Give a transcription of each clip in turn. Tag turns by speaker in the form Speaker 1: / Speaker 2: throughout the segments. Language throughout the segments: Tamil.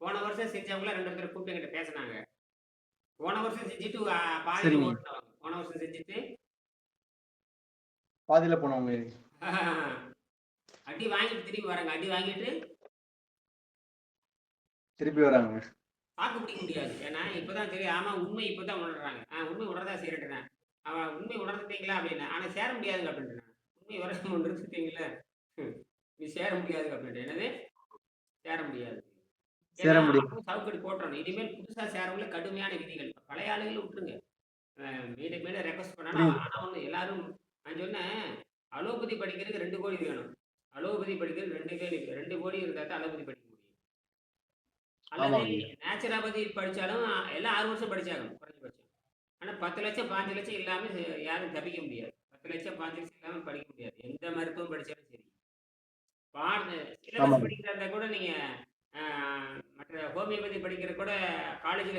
Speaker 1: போன வருஷம் செஞ்சவங்கள 2 பேர் கூப்பிட்டு என்கிட்ட பேசினாங்க. போன வருஷம் செஞ்சுட்டு பாதியில
Speaker 2: சரிங்க.
Speaker 1: ஓட்டுனவங்க. போன வருஷம் செஞ்சுட்டு
Speaker 2: பாதியில போனவங்க.
Speaker 1: அடி வாங்கிட்டு திரும்பி வராங்க. அடி வாங்கிட்டு
Speaker 2: திருப்பி வராங்க.
Speaker 1: தாக்கு பிடிக்க முடியாது. ஏன்னா இப்பதான் தெரியும். ஆமா உண்மை இப்பதான் உணர்றாங்க. உண்மை உணர்றதா செய்யறேன். அவன் உண்மை உணர்ந்துட்டீங்களா அப்படின்னு. ஆனா சேர முடியாதுங்க அப்படின்ட்டு. உண்மை உணர்ந்துட்டீங்களா நீ சேர முடியாது அப்படின்ட்டு. என்னது சேர முடியாது.
Speaker 2: சேர
Speaker 1: ஏன்னா
Speaker 2: முடியாது.
Speaker 1: அப்போ சவுக்கடி போட்டுறணும். இனிமேல் புதுசா சேரவங்கள கடுமையான விதிகள். பழைய ஆளுகளை விட்டுருங்க. மீண்டும் மீண்டும் ரெக்வஸ்ட் பண்ணாலும்
Speaker 2: புரியுது.
Speaker 1: ஆனா ஒண்ணு எல்லாரும் நான் சொன்னேன் அலோபதி படிக்கிறதுக்கு 2 கோடி வேணும். அலோபதி படிக்கிறது 2 கோடி இருந்தா தான் அலோபதி படிக்க முடியும். அல்லது
Speaker 2: ஆமாங்க ஐயா.
Speaker 1: நேச்சுரோபதி படிச்சாலும் எல்லாம் 6 வருஷம் படிச்சாகணும் குறைஞ்சபட்சம். ஆனா 10 லட்சம் 5 லட்சம் இல்லாம யாரும் தப்பிக்க முடியாது. 10 லட்சம் 5 லட்சம் இல்லாம படிக்க முடியாது. எந்த மருத்துவம் படிச்சாலும் சரி. சிலபஸ்
Speaker 2: ஆமாங்க.
Speaker 1: படிக்கிறதா இருந்தா கூட நீங்க மற்ற ஹோமியோபதி படிக்கிற கூட காலேஜ்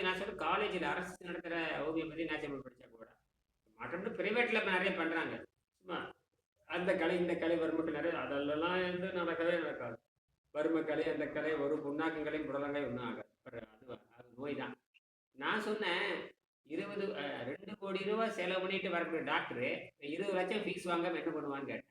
Speaker 1: நான் சொல்ற காலேஜில் அரசு நடத்துகிற ஹோமியோபதி நேச்சுரோபதி படிச்சா கூட மற்றபடி பிரைவேட்ல இப்போ நிறைய பண்றாங்க. சும்மா அந்த கலை இந்த கலை வறுமைக்கு நிறைய அதெல்லாம் வந்து நடக்கவே நடக்காது. வறுமை கலை அந்த கலை ஒரு புண்ணாக்கங்களையும் புடலங்காய் ஒன்றும் ஆகாது. அது நோய் தான். நான் சொன்னேன் 2 கோடி ரூபாய் செலவு பண்ணிட்டு வரக்கூடிய டாக்டரு 20 லட்சம் ஃபீஸ் வாங்காம என்ன பண்ணுவான்னு கேட்டேன்.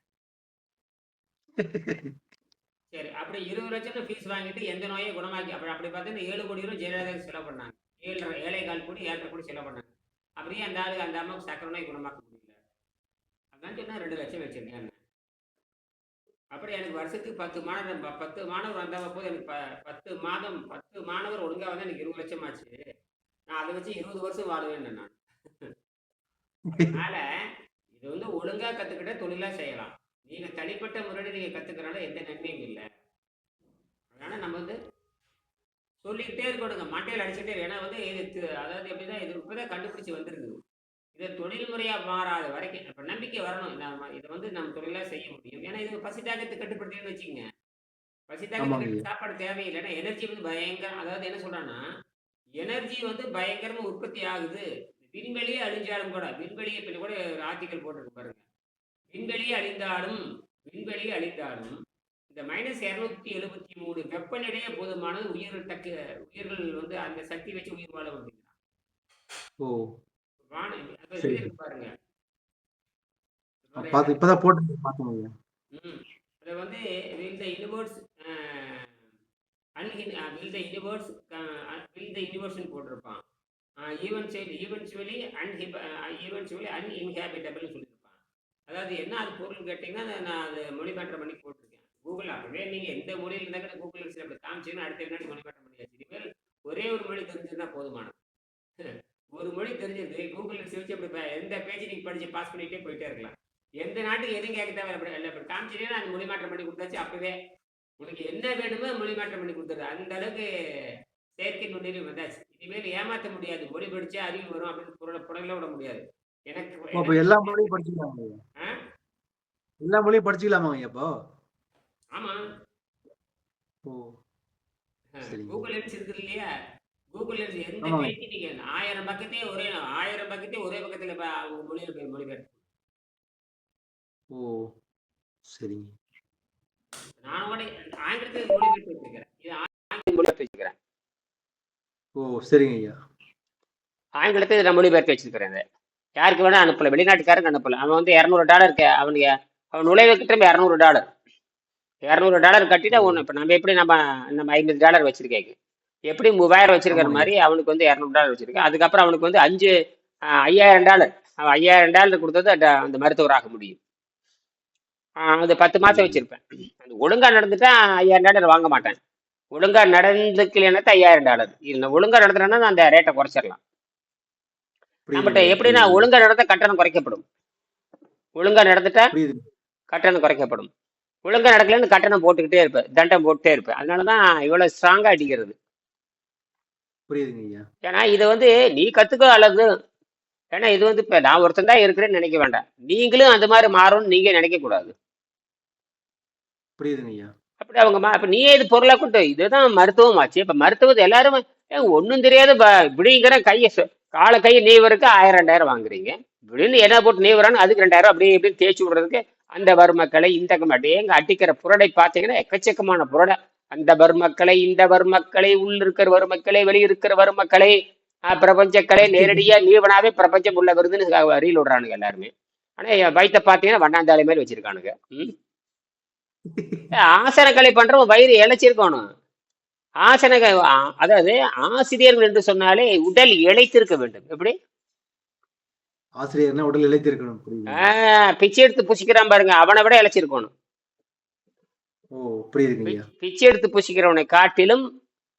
Speaker 1: சரி அப்படி 20 லட்சம் ஃபீஸ் வாங்கிட்டு எந்த நோயை குணமாக்கி அப்படி பார்த்தீங்கன்னா 7 கோடி ரூபாய் ஜெயலலிதா செலவு பண்ணாங்க. 7.5 கோடி 7.5 கோடி செலவு பண்ணாங்க. அப்படியே அந்த ஆளுக்கு அந்த அம்மாவுக்கு சக்கரை நோய் குணமாக்க முடியல. அதான் சொன்னா 2 லட்சம் வச்சிருக்கேன். அப்படி எனக்கு வருஷத்துக்கு 10 மாணவர் வந்தா போது எனக்கு 10 மாணவர் ஒழுங்கா வந்து எனக்கு 20 லட்சம் ஆச்சு. நான் அதை வச்சு 20 வருஷம் வாழுவேன் நான். அதனால இது வந்து ஒழுங்கா கத்துக்கிட்ட தொழிலா செய்யலாம். நீங்க தனிப்பட்ட முறையில் நீங்க கத்துக்கிறனால எந்த நன்மையும் இல்லை. அதனால நம்ம வந்து சொல்லிக்கிட்டே இருக்கணுங்க. மட்டையில் அடிச்சுட்டே இருக்கு. ஏன்னா வந்து இது அதாவது எப்படின்னா இது இப்பதான் கண்டுபிடிச்சு வந்துருக்குது. இதை தொழில் முறையா மாறாத வரைக்கும் இப்ப நம்பிக்கை வரணும். இதை வந்து நம்ம தொழிலா செய்ய முடியும். ஏன்னா இது பசி தாக்கத்தை கட்டுப்படுத்தின்னு வச்சுக்கோங்க. பசி தாக்கத்தை
Speaker 2: ஆமாங்க ஐயா.
Speaker 1: சாப்பாடு தேவையில்லை. ஏன்னா எனர்ஜி வந்து பயங்கரம். அதாவது என்ன சொல்றான்னா எனர்ஜி வந்து பயங்கரமா உற்பத்தி ஆகுது. விண்வெளியே அழிஞ்சாலும் கூட விண்வெளியை பின்ன கூட ஒரு ஆர்டிக்கல் போட்டிருக்கு பாருங்க. விண்வெளியே அழிந்தாலும் இந்த -273 வெப்பநிலையே போதுமானது உயிர்கள் வந்து அந்த சக்தி வச்சு உயிர் வாழ முடியும்.
Speaker 2: ஓ சரி.
Speaker 1: பாருங்க
Speaker 2: இப்பதான் போட்டு பார்த்தோம் ஐயா.
Speaker 1: அதை வந்து will the universe போட்டிருப்பான். eventually uninhabitable சொல்லியிருப்பான். அதாவது என்ன அது பொருள் கேட்டீங்கன்னா நான் அது மொழிமாற்றம் பண்ணி போட்டிருக்கேன். கூகுள் அப்பவே நீங்க எந்த மொழியில் இருந்தா கூட கூகுள் அப்படி காமிச்சீங்கன்னா அடுத்த என்ன மொழிமாற்றம் பண்ணியாச்சு. இனிமேல் ஒரே ஒரு மொழி தெரிஞ்சிருந்தா போதுமானது. ஒரு மொழி தெரிஞ்சிருக்கு கூகுள் சிரிச்சு அப்படி எந்த பேஜ் நீங்க படிச்சு பாஸ் பண்ணிட்டே போயிட்டே இருக்கலாம். எந்த நாட்டுக்கு எதுவும் கேட்க தேவை அப்படி காமிச்சீங்கன்னா அது மொழிமாற்றம் பண்ணி கொடுத்தாச்சு. அப்பவே உனக்கு என்ன வேணுமோ மொழிமாற்றம் பண்ணி கொடுத்துரு. அந்த அளவுக்கு செயற்கை நுண்ணறிவு வந்தாச்சு. இனிமேல் ஏமாற்ற முடியாது. மொழி படிச்சா அறிவு வரும் அப்படின்னு புடல விட முடியாது.
Speaker 2: எனக்கு எல்லா மொழியும் படிச்சுக்கலாமா? எல்லா மொழியும் படிச்சுக்கலாமா அப்போ?
Speaker 1: ஆமா. கூகுள் லென்ஸ் இருக்கு இல்லையா? கூகுள் லென்ஸ் எந்த பேஜ் நீங்க 1000 பக்கத்தையே ஒரே பக்கத்துல மொழியில மொழிபெயர்ப்பு.
Speaker 2: ஓ சரிங்க.
Speaker 1: நான் கூட ஆங்கிலத்தில் மொழிபெயர்த்து வச்சிருக்கிறேன். இது ஆங்கில மொழிபெயர்த்து வச்சிருக்கிறேன்.
Speaker 2: ஓ சரிங்க ஐயா.
Speaker 1: ஆங்கிலத்தை இதில் மொழிபெயர்த்து வச்சிருக்கிறேன். யாருக்கு வேணா அனுப்பல. வெளிநாட்டுக்காரங்க அனுப்பல. அவன் வந்து $200 அவன் நுழைவுக்கு திரும்ப $200 கட்டிட்டு ஒன்று. இப்போ நம்ம எப்படி நம்ம $50 வச்சிருக்கேன். எப்படி 3000 வச்சிருக்கிற மாதிரி அவனுக்கு வந்து $200 வச்சிருக்கேன். அதுக்கப்புறம் அவனுக்கு வந்து $5000 அவன் $5000 கொடுத்தது அந்த மருத்துவர் ஆக முடியும். அது 10 மாசம் வச்சிருப்பேன். அது ஒழுங்கா நடந்துட்டா $5000 வாங்க மாட்டேன். ஒழுங்கா நடந்துக்கலன்னா $5000. இல்லை ஒழுங்கா நடந்துட்டேன்னா அந்த ரேட்டை குறைச்சிடலாம். நம்மகிட்ட எப்படின்னா ஒழுங்கா நடந்தா கட்டணம் குறைக்கப்படும். ஒழுங்கா நடந்துட்டா கட்டணம் குறைக்கப்படும். ஒழுங்கா நடக்கலன்னு கட்டணம் போட்டுக்கிட்டே இருப்பேன். தண்டம் போட்டுட்டே இருப்பேன். அதனாலதான் இவ்வளவு ஸ்ட்ராங்கா அடிக்கிறது. ஏன்னா இது வந்து நீ கத்துக்கோ அழகு. ஏன்னா இது வந்து இப்ப நான் ஒருத்தன் தான் இருக்கிறேன்னு நினைக்க வேண்டாம். நீங்களும் அந்த மாதிரி மாறும்னு நீங்க நினைக்க கூடாது. அப்படி அவங்க இப்ப நீயே இது பொருளா கொண்டு இதுதான் மருத்துவம் ஆச்சு. இப்ப மருத்துவத்தை எல்லாரும் ஒன்னும் தெரியாது இப்படிங்கிற காலை கையை நீவருக்கு 1000-2000 வாங்குறீங்க. இப்படின்னு என்ன போட்டு நீவரான்னு அதுக்கு 2000 அப்படியே இப்படின்னு தேய்ச்சி விடுறதுக்கு அந்த வறுமக்களை இந்த அப்படியே எங்க அட்டிக்கிற புரடை பார்த்தீங்கன்னா எக்கச்சக்கமான புரடை.
Speaker 3: அந்த வர்மக்களை, இந்த வர்மக்களை, உள்ள இருக்கிற வர்மக்களை, வெளியிருக்கிற வர்மக்களை, பிரபஞ்சக்களை நேரடியா நீவனாவே பிரபஞ்சம் உள்ள வருதுன்னு ரீல் விடுறானுங்க எல்லாருமே. ஆனா என் வயித்தை பார்த்தீங்கன்னா வண்ணாந்தாளி மாதிரி வச்சிருக்கானுங்க. ஆசனக்கலை பண்றவன் வயிறு இழைச்சிருக்கணும். அதாவது ஆசிரியர்கள் என்று சொன்னாலே உடல் இழைத்திருக்க வேண்டும். எப்படி
Speaker 2: ஆசிரியர்னா உடல் இழைத்திருக்கணும். புரியுது.
Speaker 3: பிச்சை எடுத்து புசிக்கிறான் பாருங்க, அவனை விட இழைச்சிருக்கணும்.
Speaker 2: ஓ, புரியுதுங்க.
Speaker 3: பிச்சை எடுத்து புசிக்கிறவனை காட்டிலும்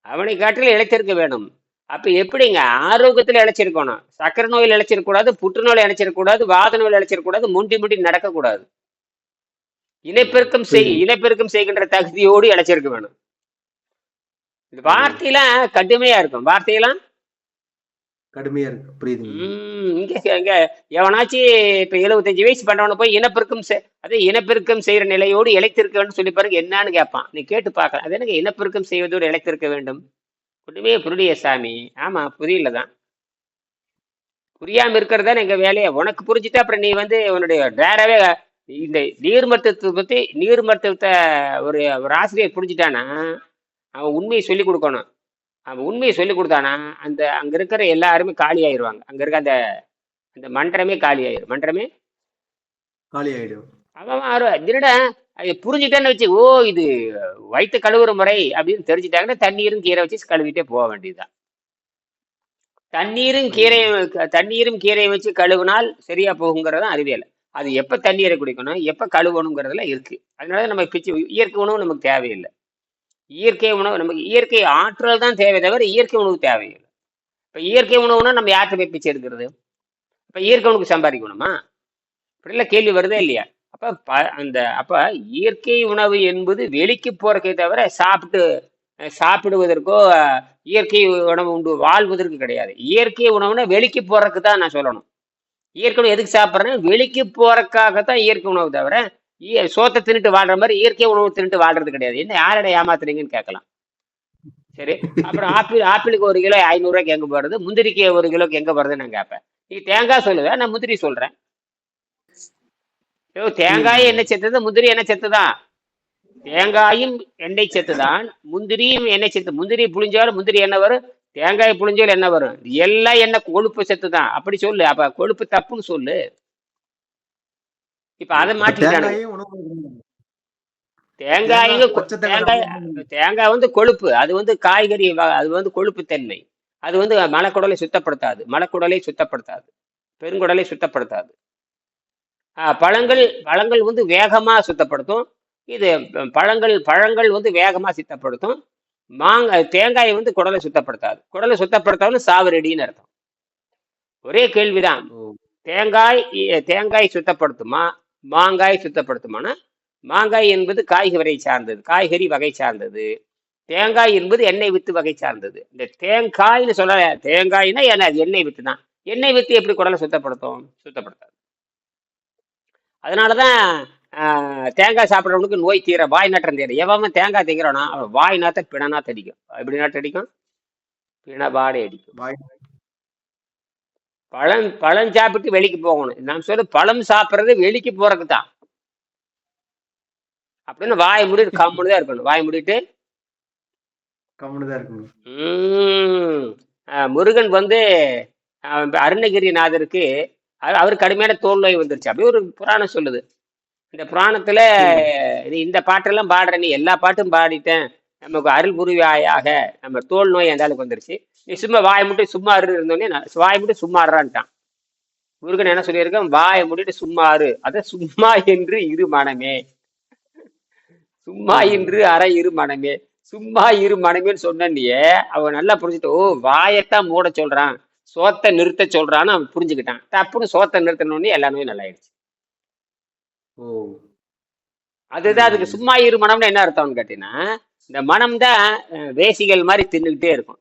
Speaker 3: அவனை காட்டிலும் இழைத்திருக்க வேண்டும். அப்ப எப்படிங்க ஆரோக்கியத்துல இழைச்சிருக்கணும்? சக்கரை நோயில் இழைச்சிருக்கூடாது, புற்றுநோயில் இழைச்சிருக்கூடாது, வாத நோயில் இழைச்சிருக்கூடாது, முண்டி முண்டி நடக்கக்கூடாது. இனப்பெருக்கம் செய்கின்ற தகுதியோடு இழைச்சிருக்க வேணும். இந்த வார்த்தையெல்லாம் கடுமையா இருக்கும். வார்த்தையெல்லாம்
Speaker 2: கடுமையா இருக்கு. புரியுது.
Speaker 3: இங்க எவனாச்சும் இப்ப 75 வயசு பண்றவன போய் இனப்பெருக்கம் செய்யற நிலையோடு இழைத்திருக்க வேண்டும் சொல்லி பாருங்க, என்னன்னு கேட்பான். நீ கேட்டு பார்க்கலாம். அது எனக்கு இனப்பெருக்கம் செய்வதோடு இழைத்திருக்க வேண்டும். ஒண்ணுமே புரியலையே சாமி. ஆமா, புரியலதான். புரியாம இருக்கிறதா எங்க வேலையை. உனக்கு புரிஞ்சுட்டா அப்புறம் நீ உன்னுடைய நேராவே இந்த நீர் மருத்துவத்தை ஒரு ஆசிரியர் புரிஞ்சுட்டானா அவன் உண்மையை சொல்லி கொடுக்கணும். அவன் உண்மையை சொல்லி கொடுத்தானா அங்க இருக்கிற எல்லாருமே காலி ஆயிடுவாங்க. அங்க இருக்க அந்த மன்றமே காலி ஆயிடும். மன்றமே
Speaker 2: காலி ஆயிடும்.
Speaker 3: அவன் திருடா அதை புரிஞ்சுட்டான்னு வச்சு, ஓ இது வயிற்று கழுவுற முறை அப்படின்னு தெரிஞ்சுட்டாங்கன்னா தண்ணீரும் கீரை வச்சு கழுவிட்டே போக வேண்டியதுதான். தண்ணீரும் கீரையும் வச்சு கழுவினால் சரியா போகுங்கிறது அறிவியல். அது எப்ப தண்ணீரை குடிக்கணும், எப்ப கழுவணுங்கிறதுல இருக்கு. அதனால நம்ம இயற்கை உணவு நமக்கு தேவையில்லை. நமக்கு இயற்கை ஆற்றல் தான் தேவை தவிர இயற்கை உணவு தேவையில்லை. இப்ப இயற்கை உணவுனா நம்ம யார்கிட்ட போய் பிச்சை எடுக்கிறது? இப்ப இயற்கை உணவுக்கு சம்பாதிக்கணுமா? இப்படிலாம் கேள்வி வருதே இல்லையா? அப்ப இயற்கை உணவு என்பது வெளிக்கு போறக்கே தவிர சாப்பிடுவதற்கோ இயற்கை உணவு உண்டு வாழ்வதற்கு கிடையாது. இயற்கை உணவுனா வெளிக்கு போறதுக்கு தான் நான் சொல்லணும். இயற்கை உணவு எதுக்கு சாப்பிட்றேன்? வெளிக்கு போறதுக்காகத்தான் இயற்கை உணவு தவிர சோத்தை தின்னுட்டு வாழ்ற மாதிரி இயற்கை உணவு தின்னுட்டு வாழ்றது கிடையாது. என்ன யாரோட ஏமாத்துறீங்கன்னு கேட்கலாம். சரி, அப்புறம் ஆப்பிளுக்கு 1 கிலோ 500 ரூபாய்க்கு எங்க போறது? முந்திரிக்கு 1 கிலோக்கு எங்க போறதுன்னு நான் கேட்பேன். நீ தேங்காய் சொல்லுவேன், நான் முந்திரி சொல்றேன். தேங்காய் எண்ணெய் செத்துது, முந்திரி எண்ணெய் செத்துதான். தேங்காயும் எண்ணெய் செத்துதான், முந்திரியும் எண்ணெய் செத்து. முந்திரி புளிஞ்சாலும் முந்திரி எண்ணெய் வரும், தேங்காய் புளிஞ்சாலும் எண்ணெய் வரும். எல்லாம் எண்ணெய் கொழுப்பு செத்துதான். அப்படி சொல்லு. அப்ப கொழுப்பு தப்புன்னு சொல்லு. இப்ப அதை மாற்றிட்டாங்க. தேங்காய் கொழுப்பு. அது காய்கறி, அது கொழுப்பு தன்மை. அது மலக்குடலை சுத்தப்படுத்தாது, பெருங்குடலை சுத்தப்படுத்தாது. பழங்கள் வேகமா சுத்தப்படுத்தும். இது பழங்கள் வேகமா சுத்தப்படுத்தும். தேங்காய் குடலை சுத்தப்படுத்தாலும் சாவு ரெடின்னு அர்த்தம். ஒரே கேள்விதான். தேங்காய் சுத்தப்படுத்துமா, மாங்காய் சுத்தப்படுத்துமானா, மாங்காய் என்பது காய்கறி வகை சார்ந்தது. தேங்காய் என்பது எண்ணெய் வித்து வகை சார்ந்தது. இந்த தேங்காய்னு சொல்ல, தேங்காய்னா எண்ணெய் வித்து தான். எண்ணெய் வித்து எப்படி குடலை சுத்தப்படுத்தாது. அதனாலதான் தேங்காய் சாப்பிட்றவனுக்கு நோய் தீர, வாய் நாட்டம் தீர. எவன் தேங்காய் திங்கிறானா அவன் வாய் நாத்த பிணனா தடிக்கும். எப்படி நாட்டடிக்கும்? பிணபாடை அடிக்கும். பழம் சாப்பிட்டு வெளிக்கு போகணும். நான் சொல்ல பழம் சாப்பிட்றது வெளிக்கு போறதுக்கு தான். அப்படின்னு வாய் மூடிட்டு கம்முனுதான் இருக்கணும். வாய் மூடிட்டு முருகன் அருணகிரிநாதருக்கு அவர் கடுமையான தோல் நோய் வந்துருச்சு. அப்படி ஒரு புராணம் சொல்லுது. இந்த புராணத்துல இந்த பாட்டெல்லாம் பாடுற, நீ எல்லா பாட்டும் பாடிட்டேன், நமக்கு அருள் புரிவாயாக, நம்ம தோல் நோய் அந்த ஆளுக்கு வந்துருச்சு, நீ சும்மா வாயை முட்டி சும்மா இருந்தோடனே வாயை முட்டி சும்மா இருறான்ட்டான். முருகன் என்ன சொல்லியிருக்கேன்? வாயை முடிட்டு சும்மா இரு. அத சும்மா என்று இரு மனமே, சும்மா என்று இரு மனமே, சும்மா இரு மனமேன்னு சொன்னியே அவன் நல்லா புரிஞ்சுட்டு, ஓ வாயத்தான் மூட சொல்றான், சோத்தை நிறுத்த சொல்றான்னு அவன் புரிஞ்சுக்கிட்டான். தப்புன்னு சோத்தை நிறுத்தணும்னு எல்லாமே நல்லாயிடுச்சு. அதுதான் அதுக்கு சும்மா இரு மனம்னு என்ன அர்த்தம்னு கேட்டீங்கன்னா, இந்த மனம் தான் வேசிகள் மாதிரி தின்னுக்கிட்டே இருக்கும்.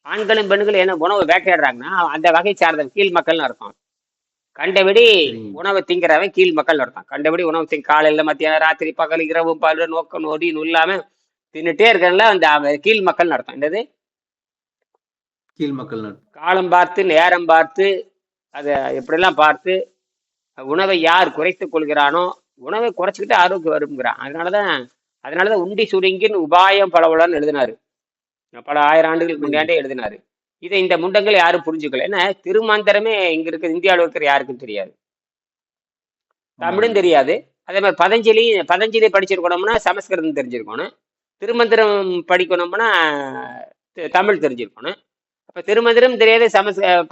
Speaker 3: ஆண்களும் பெண்களும் என்ன உணவு வேட்டையாடுறாங்கன்னா அந்த வகை சார்ந்த கீழ் மக்கள்னு அர்த்தம். கண்டபடி உணவை திங்கிறவன் கீழ் மக்கள் அர்த்தம். கண்டபடி உணவு காலையில மத்தியானம் ராத்திரி பகல் இரவு பகல் நோக்க நொடின்னு இல்லாம தின்னுட்டே இருக்கல அந்த கீழ் மக்கள்னு அர்த்தம். என்னது
Speaker 2: கீழ் மக்கள்?
Speaker 3: காலம் பார்த்து நேரம் பார்த்து அதை எப்படிலாம் பார்த்து உணவை யார் குறைத்துக் கொள்கிறானோ, உணவை குறைச்சிக்கிட்டு ஆரோக்கியம் வருங்கிறான். அதனாலதான் அதனாலதான் உண்டி சுருங்கின் உபாயம் பலவளன்னு எழுதினாரு. பல ஆயிரம் ஆண்டுகளுக்கு
Speaker 2: புரியுது.
Speaker 3: முன்னாடியே எழுதினாரு. இதை இந்த முண்டங்கள் யாரும் புரிஞ்சுக்கல. ஏன்னா திருமந்திரமே இங்க இருக்க இந்தியாவில் இருக்கிற யாருக்கும் தெரியாது, தமிழும்
Speaker 2: ஆமாங்க.
Speaker 3: தெரியாது. அதே மாதிரி பதஞ்சலி படிச்சிருக்கணும்னா சமஸ்கிருதம் தெரிஞ்சிருக்கணும். திருமந்திரம் படிக்கணும்னா தமிழ் தெரிஞ்சிருக்கணும். அப்ப திருமந்திரம் தெரியாது,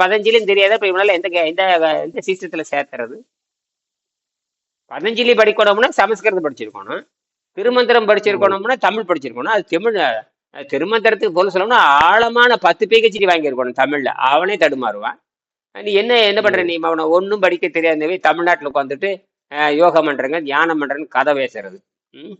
Speaker 3: பதஞ்சலியும் தெரியாது. அப்ப இவனால எந்த சிஸ்டத்துல சேர்த்துறது? பதஞ்சலி படிக்கணும்னா சமஸ்கிருதம் படிச்சிருக்கணும், திருமந்திரம்
Speaker 2: ஓ.
Speaker 3: படிச்சிருக்கணும்னா தமிழ் படிச்சிருக்கணும். அது தமிழ். திருமந்திரத்துக்கு போல சொல்லணும்னா ஆழமான 10 PhD வாங்கியிருக்கணும் தமிழ்ல. அவனே தடுமாறுவான். நீ என்ன
Speaker 2: ஓ.
Speaker 3: பண்ற? நீ அவனை ஒன்றும் படிக்க தெரியாதவே தமிழ்நாட்டில் உட்காந்துட்டு யோகம் பண்றேங்க தியானம் பண்றேன்னு கதை பேசுறது. ம்?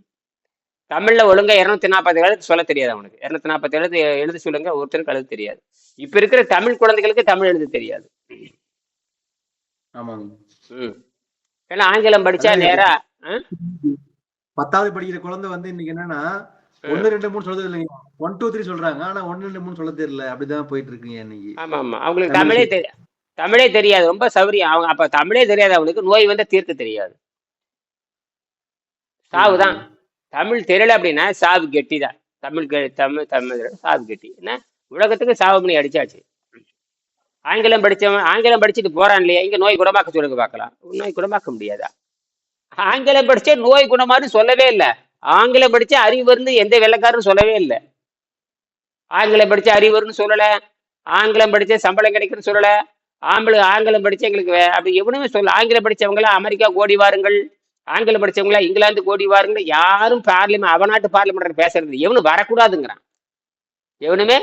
Speaker 3: தமிழ்ல ஒழுங்கா 240 எழுத்து சொல்ல தெரியாது அவனுக்கு. 240 எழுத்து எழுத சொல்லுங்க, ஒருத்தருக்கு எழுத தெரியாது. இப்ப இருக்கிற தமிழ் குழந்தைகளுக்கு தமிழ் எழுத தெரியாது.
Speaker 2: ஆமாங்க.
Speaker 3: ம். ஏன்னா ஆங்கிலம் படிச்சா
Speaker 2: அதான்
Speaker 3: நேரா
Speaker 2: 10வது படிக்கிற குழந்தை வந்து இன்னைக்கு என்னன்னா 1 2 3 சொல்றது இல்லைங்க, 1 2 3 சொல்றாங்க. ஆனா 1 2 3 சொல்ல தெரியல. அப்படிதான் போயிட்டு இருக்குங்க இன்னைக்கு
Speaker 3: ஆமா ஆமா, அவங்களுக்கு
Speaker 2: தமிழ்
Speaker 3: தமிழே தெரியாது. ரொம்ப சௌரியம். அவங்க அப்ப தமிழே தெரியாது அவனுக்கு, நோய் வந்து தீர்க்க தெரியாது, சாவுதான்.
Speaker 2: புரியுதுங்க.
Speaker 3: தமிழ் தெரியல அப்படின்னா சாவு கெட்டி தான். தமிழ் சாவு கெட்டி. என்ன உலகத்துக்கு சாவு பண்ணி அடிச்சாச்சு. ஆங்கிலம் படிச்சுட்டு போறான் இல்லையா, இங்க நோய் குணமாக்க சொல்லுங்க பார்க்கலாம். நோய் குணமாக்க முடியாதா? ஆங்கிலம் படிச்சா நோய் குணமான்னு சொல்லவே இல்லை. ஆங்கிலம் படிச்சா அறிவு வரும்னு எந்த வெள்ளைக்காரரும் சொல்லவே இல்லை. ஆங்கிலம் படிச்சா அறிவு வரும்னு சொல்லல, ஆங்கிலம் படிச்சா சம்பளம் கிடைக்குன்னு சொல்லல, ஆங்கிலம் படிச்சா எங்களுக்கு அப்படி எவனுமே சொல்ல. ஆங்கிலம் படிச்சவங்களா அமெரிக்கா ஓடி வாருங்கள், ஆங்கிலம் படிச்சவங்களா இங்கிலாந்து ஓடி வாருங்கள். யாரும் அவநாட்டு பார்லிமெண்ட் பேசுறது எவனும் வரக்கூடாதுங்கிறான். எவனுமே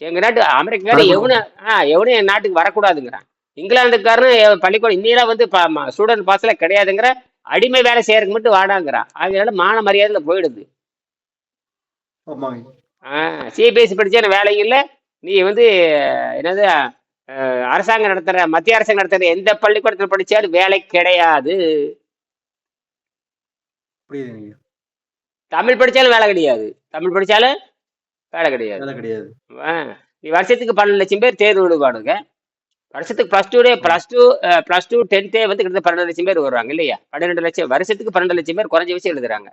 Speaker 3: எங்க நாட்டு அமெரிக்காரு எவனும் என் நாட்டுக்கு வரக்கூடாதுங்கிறான். இங்கிலாந்துக்காரன் பள்ளிக்கூடம் இன்னையெல்லாம் வந்து ஸ்டூடெண்ட் பாஸ்ல கிடையாதுங்கிற, அடிமை வேலை செய்யறதுக்கு மட்டும் வாடாங்கிறான். அதனால மான மரியாதையில போயிடுது.
Speaker 2: ஆமாங்க.
Speaker 3: சிபிஎஸ்சி படிச்சா வேலையும் இல்லை. நீ வந்து என்னது அரசாங்கம் நடத்துற, மத்திய அரசாங்கம் நடத்துற எந்த பள்ளிக்கூடத்தில் படிச்சாலும் வேலை கிடையாது.
Speaker 2: புரியுதுங்க.
Speaker 3: தமிழ் படிச்சாலும் வேலை கிடையாது, தமிழ் படிச்சாலும் வேலை கிடையாது.
Speaker 2: வேலை கிடையாது.
Speaker 3: நீ வருஷத்துக்கு 12 லட்சம் பேர் தேர்வு விடுவானுங்க. வருஷத்துக்கு +2 10th வந்து கிட்டத்தட்ட 12 லட்சம் பேர் வருவாங்க இல்லையா? 12 லட்சம் வருஷத்துக்கு 12 லட்சம் பேர் குறைஞ்ச வச்சு எழுதுறாங்க.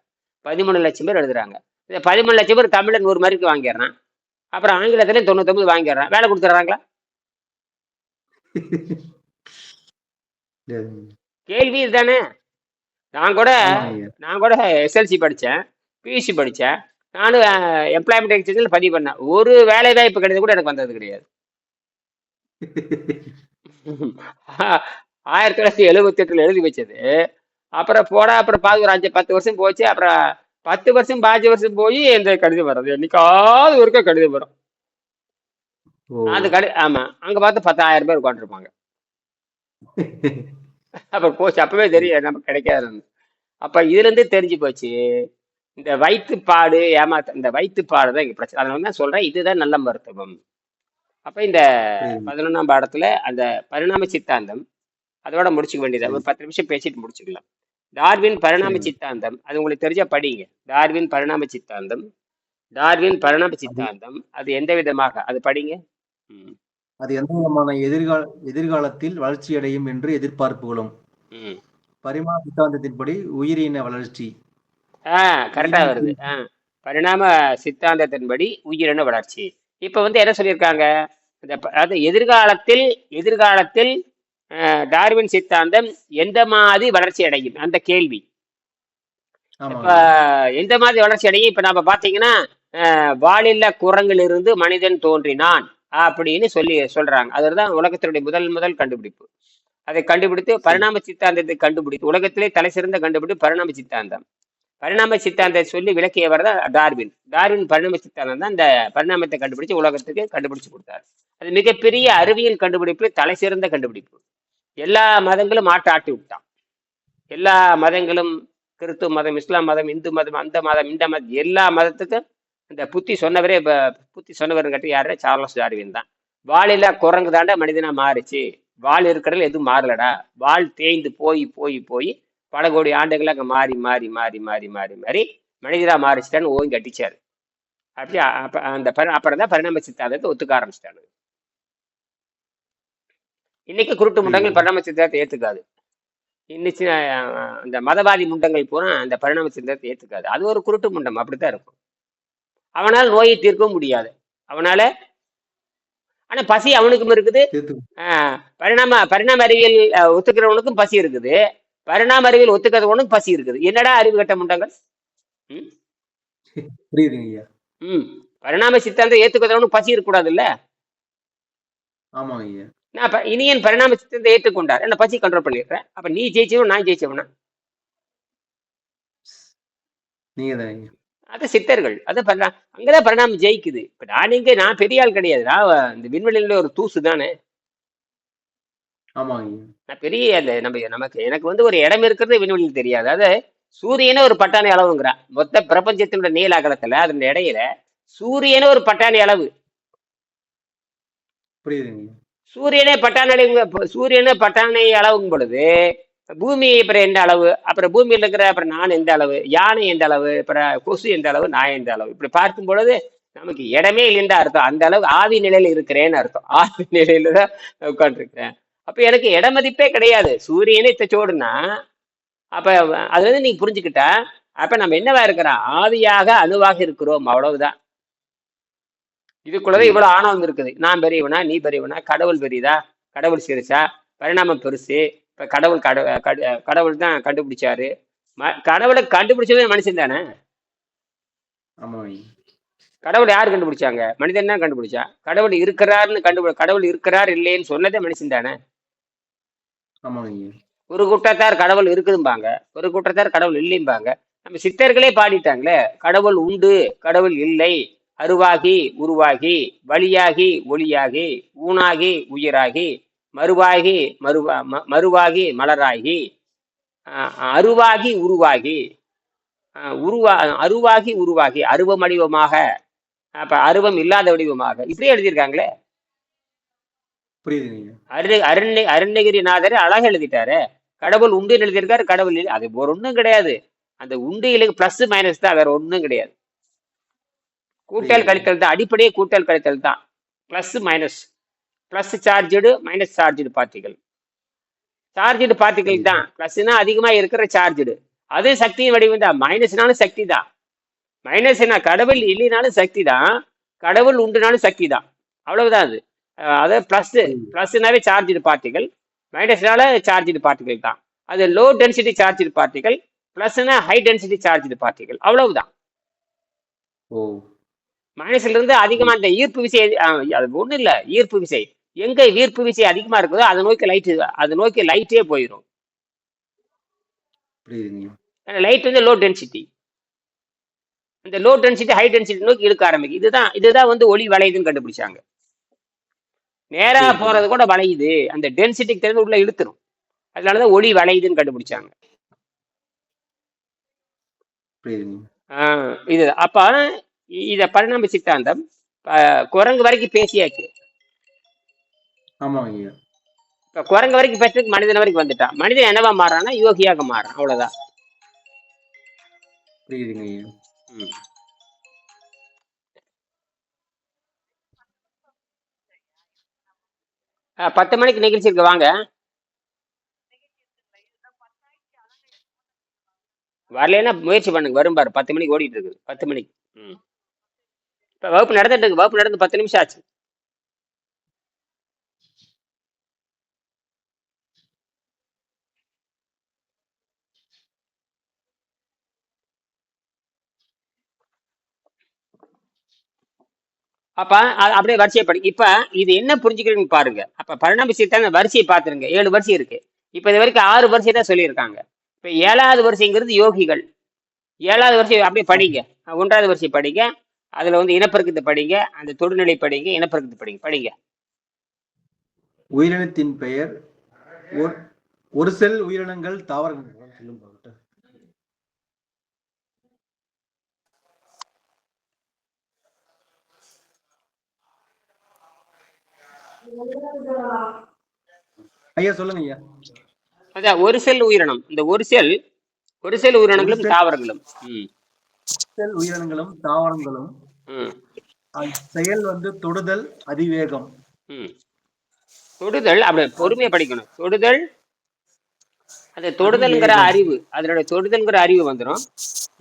Speaker 3: 13 லட்சம் பேர் எழுதுறாங்க. இந்த 13 லட்சம் பேர் தமிழ்ல 100 மார்க்கு வாங்கிடுறான். அப்புறம் ஆங்கிலத்திலையும் 99 வாங்கிடுறான். வேலை கொடுத்துட்றாங்களா? கேள்வி இதுதானே. நான் கூட எஸ்எல்சி படித்தேன், பியூசி படித்தேன். நானும் எம்ப்ளாய்மெண்ட் எக்ஸ்சேஞ்சில் பதிவு பண்ணேன். ஒரு வேலை வாய்ப்பு கிடையாது கூட எனக்கு வந்தது கிடையாது. 1978 எழுதி வச்சது. அப்புறம் பாதி ஒரு 5-10 வருஷம் போச்சு. அப்புறம் 10 வருஷம் 5 வருஷம் போய் எந்த கடிதம் வர்றது, என்னைக்காவது ஒருக்க கடிதம் வரும். அது ஆமா, அங்க பார்த்து 10,000 பேர் உட்காந்துருப்பாங்க. அப்புறம் போச்சு, அப்பவே தெரியும் நமக்கு கிடைக்காதுன்னு. அப்ப இதுல இருந்து தெரிஞ்சு போச்சு, இந்த வயிற்றுப்பாடு இந்த வயிற்றுப்பாடு தான் இங்க பிரச்சனை. அதனால தான் சொல்றேன், இதுதான் நல்ல மருத்துவம். அப்ப இந்த 11ஆம் பாடத்துல அந்த பரிணாம சித்தாந்தம் அதோட முடிச்சுக்க வேண்டியது. ஒரு 10 நிமிஷம் பேசிட்டு முடிச்சுக்கலாம். டார்வின் பரிணாம சித்தாந்தம், அது உங்களுக்கு தெரிஞ்சா படிங்க. டார்வின் பரிணாம சித்தாந்தம் அது எந்த விதமாக, அது படிங்க.
Speaker 2: அது எந்த விதமான எதிர்காலத்தில் வளர்ச்சி அடையும் என்று எதிர்பார்ப்புகளும். பரிணாம சித்தாந்தத்தின்படி உயிரின வளர்ச்சி.
Speaker 3: கரெக்டா வருது. பரிணாம சித்தாந்தத்தின்படி உயிரின வளர்ச்சி. இப்ப வந்து என்ன சொல்லியிருக்காங்க, அது எதிர்காலத்தில் டார்வின் சித்தாந்தம் எந்த மாதிரி வளர்ச்சி அடையும் அந்த கேள்வி. இப்ப எந்த மாதிரி வளர்ச்சி அடையும்? இப்ப நாம பாத்தீங்கன்னா வாலில்லா குரங்கிலிருந்து மனிதன் தோன்றினான் அப்படின்னு சொல்றாங்க. அதுதான் உலகத்தினுடைய முதல் கண்டுபிடிப்பு. அதை கண்டுபிடித்து பரிணாம சித்தாந்தத்தை கண்டுபிடித்து உலகத்திலே தலை சிறந்த கண்டுபிடிப்பு பரிணாம சித்தாந்தம். பரிணாம சித்தாந்தத்தை சொல்லி விளக்கியவர் தான் டார்வின். பரிணாம சித்தாந்தம் தான் இந்த பரிணாமத்தை கண்டுபிடிச்சு உலகத்துக்கு கண்டுபிடிச்சு கொடுத்தார். அது மிகப்பெரிய அறிவியல் கண்டுபிடிப்பு, தலை சிறந்த கண்டுபிடிப்பு. எல்லா மதங்களும் ஆட்டி விட்டான். எல்லா மதங்களும், கிறிஸ்துவ மதம், இஸ்லாம் மதம், இந்து மதம், அந்த மதம், இந்த மதம், எல்லா மதத்துக்கும் இந்த புத்தி சொன்னவரும் கட்டி யாரு? சார்லஸ் டார்வின் தான். வாலில்லா குரங்கு தாண்டா மனிதனா மாறிச்சு, வால் இருக்கிறதுல எதுவும் மாறலடா, வால் தேய்ந்து போய் பல கோடி ஆண்டுகள் அங்க மாறி மனிதரா மாறிச்சிட்டான்னு ஓங்கி கட்டிச்சாரு. அப்படி அப்புறம் தான் பரிணாம சித்தாந்தத்தை ஒத்துக்க ஆரம்பிச்சிட்டாங்க. இன்னைக்கு குருட்டு முண்டங்கள் பரிணாம சித்தாந்தத்தை ஏத்துக்காது. இன்னிச்சு இந்த மதவாதி முண்டங்கள் பூரா அந்த பரிணாம சிந்தத்தை ஏத்துக்காது. அது ஒரு குருட்டு முண்டம், அப்படித்தான் இருக்கும். அவனால் நோயை தீர்க்கவும் முடியாது. அவனால ஆனா பசி அவனுக்கும் இருக்குது.
Speaker 2: தீர்த்து
Speaker 3: பரிணாம பரிணாம அறிவியல் ஒத்துக்கிறவனுக்கும் பசி இருக்குது. பரிணாம அறிவியல் ஒத்துக்கிறவனுக்கும் பசி இருக்குது. என்னடா அறிவு கட்ட முண்டங்கள். ம்
Speaker 2: புரியுதுங்க ஐயா.
Speaker 3: ம் பரிணாம சித்தாந்தம் ஏத்துக்கிறவனுக்கு பசி இருக்கக்கூடாது இல்ல.
Speaker 2: ஆமாங்க ஐயா.
Speaker 3: நான் இனியன் பரிணாம சித்தத்தை ஏற்றுக்கொண்டார், என்ன பசி கண்ட்ரோல் பண்ணிடுறேன். அப்ப நீ ஜெயிச்சவன் நான் ஜெயிச்சவனா?
Speaker 2: நீங்க தான் ஐயா.
Speaker 3: அது சித்தர்கள், அது அங்கதான் பரிணாமம் ஜெயிக்குது. இப்ப நான் பெரிய ஆள் கிடையாது, நான் இந்த விண்வெளியில ஒரு தூசு தானே.
Speaker 2: ஆமாங்க ஐயா.
Speaker 3: நான் பெரிய அந்த எனக்கு வந்து ஒரு இடம் இருக்கிறது விண்வெளியில் தெரியாது. அது சூரியனே ஒரு பட்டாணி அளவுங்கிறான். மொத்த பிரபஞ்சத்தினுடைய நீல அகலத்துல அதன் இடையில சூரியனே ஒரு பட்டாணி அளவு.
Speaker 2: புரியுதுங்க ஐயா.
Speaker 3: சூரியனே பட்டாணி அளவுங்கும் பொழுது பூமி அப்புறம் எந்த அளவு, அப்புறம் பூமியில் இருக்கிற அப்புறம் நான் எந்த அளவு, யானை எந்த அளவு, அப்புறம் கொசு எந்த அளவு, நான் எந்த அளவு, இப்படி பார்க்கும் பொழுது நமக்கு இடமே இல்லைன்னு அர்த்தம். அந்த அளவு ஆவி நிலையில இருக்கிறேன்னு அர்த்தம். ஆவி நிலையில தான் உட்காந்துருக்கிறேன். அப்ப எனக்கு இட மதிப்பே கிடையாது. சூரியனே தச்சோடுனா அப்ப அதுல இருந்து நீங்க புரிஞ்சுக்கிட்டா அப்ப நம்ம என்னவா இருக்கிறோம், ஆவியாக அணுவாக இருக்கிறோம், அவ்வளவுதான். இதுக்குள்ளதான் இவ்வளவு ஆணவம் இருக்குது. நான் பெரியவனா, நீ பெரியவனா, கடவுள் பெரியதா, கடவுள் சிறுசா, பரிணாமம் பெருசு. இப்ப கடவுள் தான் கண்டுபிடிச்சாரு. கடவுளை கண்டுபிடிச்சது மனுஷன் தானே. கடவுள் யாரு கண்டுபிடிச்சாங்க? மனிதன் தான் கண்டுபிடிச்சா. கடவுள் இருக்கிறாருன்னு கடவுள் இருக்கிறார் இல்லைன்னு சொன்னதே மனுஷன் தானே. ஒரு கூட்டத்தார் கடவுள் இருக்குதும்பாங்க, ஒரு கூட்டத்தார் கடவுள் இல்லைம்பாங்க. நம்ம சித்தர்களே பாடிட்டாங்களே, கடவுள் உண்டு, கடவுள் இல்லை, அருவாகி உருவாகி, வழியாகி ஒளியாகி, ஊனாகி உயிராகி, மறுவாகி மலராகி, அருவாகி உருவாகி, அருவாகி உருவாகி, அருவம் வடிவமாக, அப்ப அருவம் இல்லாத வடிவமாக, இப்படியே எழுதியிருக்காங்களே. அருணகிரிநாதர் அழகா எழுதிட்டாரு. கடவுள் உண்டு எழுதியிருக்காரு, கடவுள் இல்லை. அது ஒரு ஒண்ணும் கிடையாது. அந்த உண்டு இல்லை பிளஸ் மைனஸ் தான், வேற ஒண்ணும் கிடையாது. கூட்டல் கழித்தல் தான், அடிப்படையே கூட்டல் கழித்தல் தான். Plus minus, plus charged minus charged பார்ட்டிகள். சார்ஜடு பார்ட்டிகள் தான். பிளஸ்னா அதிகமா இருக்கிற சார்ஜடு, அது சக்தியின் வடிவம் தான். மைனஸ்னாலும் சக்தி தான். மைனஸ்னா கடவுள் இல்லைனாலும் சக்தி தான், கடவுள் உண்டுனாலும் சக்தி தான், அவ்வளவுதான். அது அதாவது பிளஸ்னாவே சார்ஜடு பார்ட்டிகள், மைனஸ்னால சார்ஜடு பார்ட்டிகள் தான். அது லோ டென்சிட்டி சார்ஜடு பார்ட்டிகள், பிளஸ்னா ஹை டென்சிட்டி சார்ஜடு பார்ட்டிகள், அவ்வளவுதான். மைனஸ்ல இருந்து அதிகமா இந்த ஈர்ப்பு விசை, அது ஒண்ணும் இல்ல. ஈர்ப்பு விசை எங்க ஈர்ப்பு விசை அதிகமா இருக்குதோ அதை நோக்கி லைட்டே போயிடும். லைட் வந்து லோ டென்சிட்டி, அந்த லோ டென்சிட்டி ஹை டென்சிட்டி நோக்கி இழுக்க ஆரம்பிக்கும். இதுதான் வந்து ஒளி வளையுதுன்னு கண்டுபிடிச்சாங்க. நேரா போறது கூட வளையுது, அந்த டென்சிட்டிக்கு தெரிந்து உள்ள இழுத்துரும். அதனாலதான் ஒளி வளையுதுன்னு கண்டுபிடிச்சாங்க. இது அப்ப இத பரிணாம சித்தாந்தம் குரங்கு வரைக்கும் பேசியாச்சு. இப்ப குரங்கு வரைக்கும் பேசுறதுக்கு மனிதன் வரைக்கும் வந்துட்டான். மனிதன் என்னவா மாறானா, யோகியாக மாறான், அவ்வளவுதான். 10 மணிக்கு நிகழ்ச்சி இருக்கு, வாங்க. வரலன்னா முயற்சி பண்ணுங்க, வரும் பாரு. 10 மணிக்கு ஓடிட்டு இருக்குது, 10 மணிக்கு. இப்ப வகுப்பு நடந்துட்டு இருக்கு. வகுப்பு நடந்து 10 நிமிஷம் ஆச்சு. அப்ப அப்படியே வரிசையை படி. இப்ப இது என்ன புரிஞ்சுக்கிறீங்கன்னு பாருங்க. அப்ப பரிணாம சித்தாந்த வரிசையை பார்த்துருங்க. 7 வரிசை இருக்கு. இப்ப இது வரைக்கும் 6 வரிசை தான் சொல்லியிருக்காங்க. இப்ப 7வது வரிசைங்கிறது யோகிகள். 7வது வரிசை அப்படியே படிங்க. 1வது வரிசை படிங்க. அதுல வந்து இனப்பெருக்கத்தை படிங்க, அந்த தொடுநிலை படிங்க, இனப்பெருக்கத்தை படிங்க.
Speaker 2: உயிரினத்தின் பெயர் ஒரு செல் உயிரினங்கள் தாவரங்கள். ஐயா சொல்லுங்க ஐயா.
Speaker 3: அதான் ஒரு செல் உயிரினம். இந்த ஒரு செல் உயிரினங்களும் தாவரங்களும்.
Speaker 2: செல் உயிரினங்களும் தாவரங்களும் செயல் வந்து தொடுதல், அதிவேகம்.
Speaker 3: தொடுதல் அப்படி பொறுமையா படிக்கணும். தொடுதல், அந்த
Speaker 2: அதுவும்
Speaker 3: தொடுதல்ங்கிற
Speaker 2: வேரியபிள்.
Speaker 3: அறிவு, அதனுடைய தொடுதல்ங்கிற அறிவு வந்துடும்.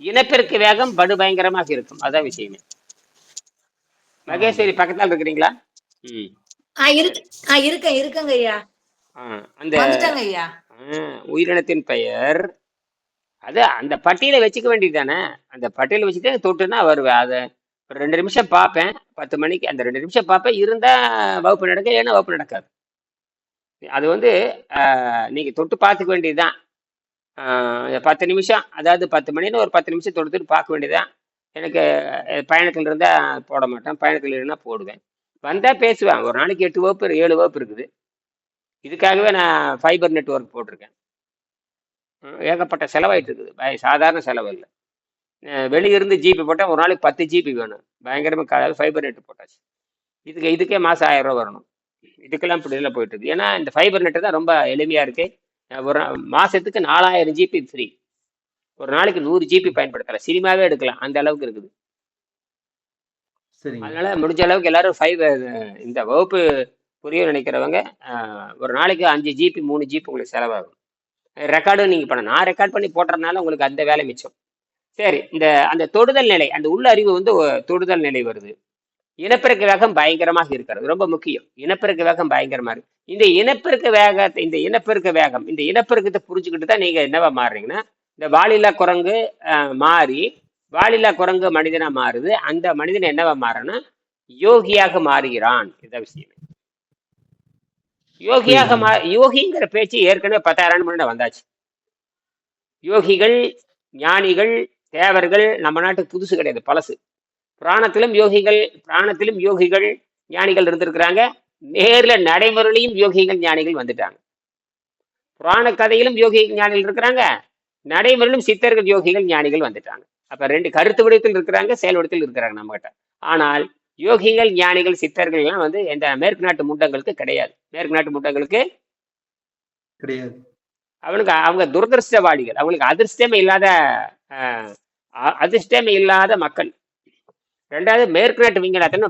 Speaker 3: இனப்பெருக்க வேகம் படுபயங்கரமாக இருக்கும். அதான் விஷயமே.
Speaker 2: ஆமாங்க.
Speaker 3: மகேஸ்வரி பக்கத்தால் இருக்கிறீங்களா? ம்.
Speaker 4: இருக்கு. இருக்கங்க ஐயா.
Speaker 3: ஆ, அந்த
Speaker 4: வந்துட்டாங்க ஐயா.
Speaker 3: உயிரினத்தின் பெயர் அது அந்த பட்டியலை வச்சுக்க வேண்டியது தானே. அந்த பட்டியலை வச்சுட்டு தொட்டுன்னா வருவேன். அதை ஒரு 2 நிமிஷம் பார்ப்பேன். 10 மணிக்கு அந்த 2 நிமிஷம் பார்ப்பேன். இருந்தா வகுப்பு நடக்க, இல்லைன்னா வகுப்பு நடக்காது. அது வந்து நீங்க தொட்டு பார்த்துக்க வேண்டியதுதான். 10 நிமிஷம், அதாவது 10 மணின்னு ஒரு 10 நிமிஷம் தொடுத்துட்டு பார்க்க வேண்டியதுதான். எனக்கு பயணத்தில் இருந்தா போட மாட்டேன், பயணத்தில் இல்லைன்னா போடுவேன். வந்தா பேசுவேன். ஒரு நாளைக்கு 8 வகுப்பு 7 வகுப்பு இருக்குது. இதுக்காகவே நான் ஃபைபர் நெட்வொர்க் போட்டிருக்கேன். ஏகப்பட்ட செலவாயிட்டு இருக்குது. சாதாரண செலவு இல்லை. வெளியிருந்து ஜிபி போட்டால் ஒரு நாளைக்கு 10 ஜிபி வேணும். பயங்கரமாக ஃபைபர் நெட் போட்டாச்சு. இதுக்கே மாதம் 1000 ரூபா வரணும். இதுக்கெல்லாம் இப்படி எல்லாம் போயிட்டு இருக்கு. ஏன்னா இந்த ஃபைபர் நெட்டு தான் ரொம்ப எளிமையா இருக்கு. ஒரு மாசத்துக்கு 4000 ஜிபி ஃப்ரீ. ஒரு நாளைக்கு 100 ஜிபி பயன்படுத்தலாம். சினிமாவே எடுக்கலாம், அந்த அளவுக்கு இருக்குது.
Speaker 2: சரிங்க.
Speaker 3: அதனால முடிஞ்ச அளவுக்கு எல்லாரும் இந்த வகுப்பு புரிய நினைக்கிறவங்க ஒரு நாளைக்கு 5 ஜிபி 3 ஜிபி உங்களுக்கு செலவாகும். ரெக்கார்டும் நீங்க பண்ண, நான் ரெக்கார்ட் பண்ணி போடுறதுனால உங்களுக்கு அந்த வேலை மிச்சம். சரி, அந்த தொடுதல் நிலை, அந்த உள்ள அறிவு வந்து தொடுதல் நிலை வருது. இனப்பெருக்க வேகம் பயங்கரமாக இருக்கிறது. ரொம்ப முக்கியம். இனப்பெருக்க வேகம் பயங்கரமா இருக்கு. இந்த இனப்பெருக்கத்தை புரிஞ்சுக்கிட்டு தான் நீங்க என்னவா மாறுறீங்கன்னா, இந்த வாலில்லா குரங்கு மாறி வாலில்லா குரங்கு மனிதனா மாறுது. அந்த மனிதன் என்னவா மாறனா யோகியாக மாறுகிறான். இதான் விஷயம். யோகிங்கிற பேச்சு ஏற்கனவே 10,000 முன்னாடி வந்தாச்சு. யோகிகள், ஞானிகள், தேவர்கள் நம்ம நாட்டுக்கு புதுசு கிடையாது, பழசு. பிராணத்திலும் யோகிகள் ஞானிகள் இருந்திருக்கிறாங்க. நேர்ல நடைமுறையிலையும் யோகிகள் ஞானிகள் வந்துட்டாங்க. புராண கதையிலும் யோகி ஞானிகள் இருக்கிறாங்க, நடைமுறையிலும் சித்தர்கள் யோகிகள் ஞானிகள் வந்துட்டாங்க. அப்ப 2 கருத்து விடத்தில் இருக்கிறாங்க, செயல் விடத்தில் இருக்கிறாங்க நம்ம கிட்ட. ஆனால் யோகிகள், ஞானிகள், சித்தர்கள் எல்லாம் வந்து இந்த மேற்கு நாட்டு முண்டங்களுக்கு கிடையாது. மேற்கு நாட்டு முண்டங்களுக்கு
Speaker 2: கிடையாது.
Speaker 3: அவங்க துரதிருஷ்டவாளிகள். அவங்களுக்கு அதிர்ஷ்டமே இல்லாத மக்கள். 2வது மேற்கு நாட்டு விஞ்ஞானத்தின்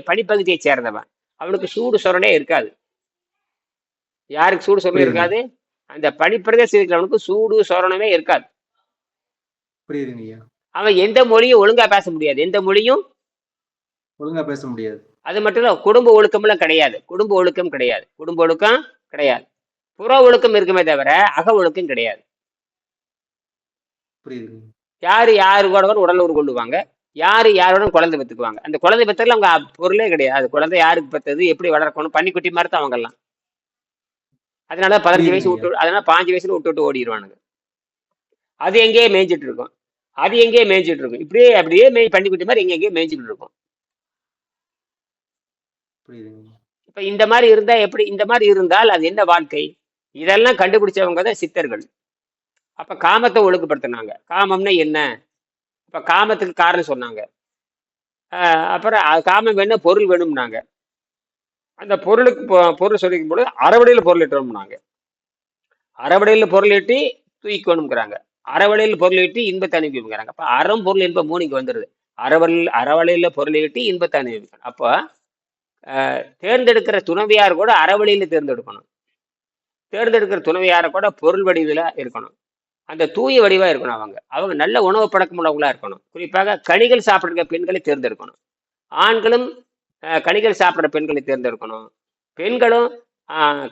Speaker 3: பனிப்பகுதியை சேர்ந்தவன். அவனுக்கு சூடு சொரணே இருக்காது. யாருக்கு சூடு சொரணை இருக்காது? அந்த பனிப்பிரதேசம் இருக்கிறவனுக்கு சூடு சொரணமே இருக்காது. அவன் எந்த மொழியும் ஒழுங்கா பேச முடியாது. அது மட்டும் இல்ல, குடும்ப ஒழுக்கம் கிடையாது. குடும்ப ஒழுக்கம் கிடையாது. புற ஒழுக்கம் இருக்குமே தவிர அக ஒழுக்கம் கிடையாது. யாரு கூட உடல் உறவு கொள்ளுவாங்க, யாரோட குழந்தை பெற்றுக்குவாங்க. அந்த குழந்தை பெற்றதுல அவங்க பொருளே கிடையாது. அது குழந்தை யாருக்கு பெற்றது, எப்படி வளர்க்கணும், பன்னிக்குட்டி மாதிரி தான் அவங்க எல்லாம். அதனால 15 வயசு விட்டு, அதனால 5 வயசுல விட்டு ஓடிடுவானுங்க. அது எங்கேயே மேய்ஞ்சிட்டு இருக்கும். அப்படியே பன்னிக்குட்டி மாதிரி எங்கேயே மேய்ஞ்சிட்டு இருக்கும். இப்ப இந்த மாதிரி இருந்தா எப்படி? இந்த மாதிரி இருந்தால் அது என்ன வாழ்க்கை? இதெல்லாம் கண்டுபிடிச்சவங்க தான் சித்தர்கள். அப்ப காமத்தை ஒழுங்குபடுத்தினாங்க. காமம்னா என்ன? இப்ப காமத்துக்கு காரணம் சொன்னாங்க. அப்புறம் காமம் வேணும், பொருள் வேணும்னாங்க. அந்த பொருள் சொல்லிக்கும் பொழுது அறவடையில பொருள் ஈட்டணும்னாங்க. அறவடையில பொருள் ஈட்டி தூக்கணுங்கிறாங்க. அறவடையில பொருள் ஈட்டி இன்பத்தை அனுபவிக்கிறாங்க. அப்ப அறம், பொருள், இன்பம் 3 இங்க வந்துருது. அறவடையில பொருள் ஈட்டி இன்பத்தை அனுபவிக்கணும். அப்போ தேர்ந்தெடுக்கிற துணைவியார் கூட அறவழியில தேர்ந்தெடுக்கணும். தேர்ந்தெடுக்கிற துணைவியார கூட பொருள் வடிவில் இருக்கணும். அந்த தூய வடிவா இருக்கணும். அவங்க நல்ல உணவு பழக்கம் உள்ளவங்களா இருக்கணும். குறிப்பாக கனிகள் சாப்பிடுற பெண்களை தேர்ந்தெடுக்கணும். ஆண்களும் கனிகள் சாப்பிட்ற பெண்களை தேர்ந்தெடுக்கணும். பெண்களும்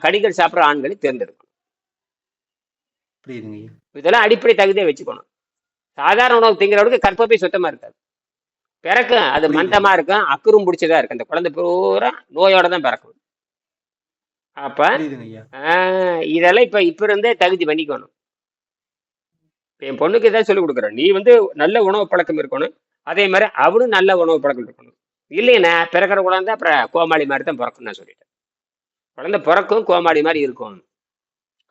Speaker 3: கனிகள் சாப்பிட்ற ஆண்களை தேர்ந்தெடுக்கணும். இதெல்லாம் அடிப்படை தகுதியை வச்சுக்கணும். சாதாரண உணவு திங்கிறவங்களுக்கு கற்பப்பை சுத்தமா இருக்காது. பிறக்கும், அது மந்தமா இருக்கும், அக்குறும் பிடிச்சதா இருக்கு. அந்த குழந்தை பூரா நோயோட தான் பிறக்கும். அப்ப இதெல்லாம் இப்ப இருந்தே தகுதி பண்ணிக்கணும். என் பொண்ணுக்கு இதான் சொல்லிக் கொடுக்குறேன். நீ வந்து நல்ல உணவு பழக்கம் இருக்கணும், அதே மாதிரி அவனும் நல்ல உணவு பழக்கம் இருக்கணும். இல்லைன்னா பிறக்கிற குழந்தை அப்புறம் கோமாளி மாதிரி தான் பிறக்கும். நான் சொல்லிட்டேன், குழந்தை பிறக்கும் கோமாளி மாதிரி இருக்கும்